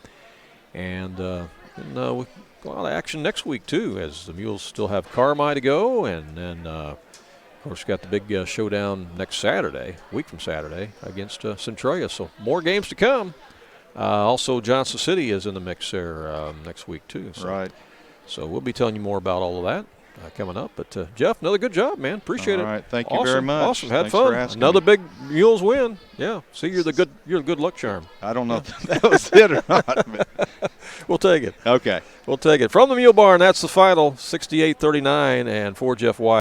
And we've got a lot of action next week, too, as the Mules still have Carmi to go, and then of course, got the big showdown next Saturday, week from Saturday, against Centralia. So more games to come. Also, Johnson City is in the mix there next week, too. So, right. So we'll be telling you more about all of that coming up. But, Jeff, another good job, man. Appreciate it. All right. Thank you very much. Awesome. Had Thanks fun. for asking Another me. big Mules win. Yeah. See, you're a good luck charm. I don't know if that was it or not. But. We'll take it. Okay. We'll take it. From the Mule Barn, that's the final, 68-39. And for Jeff Wise.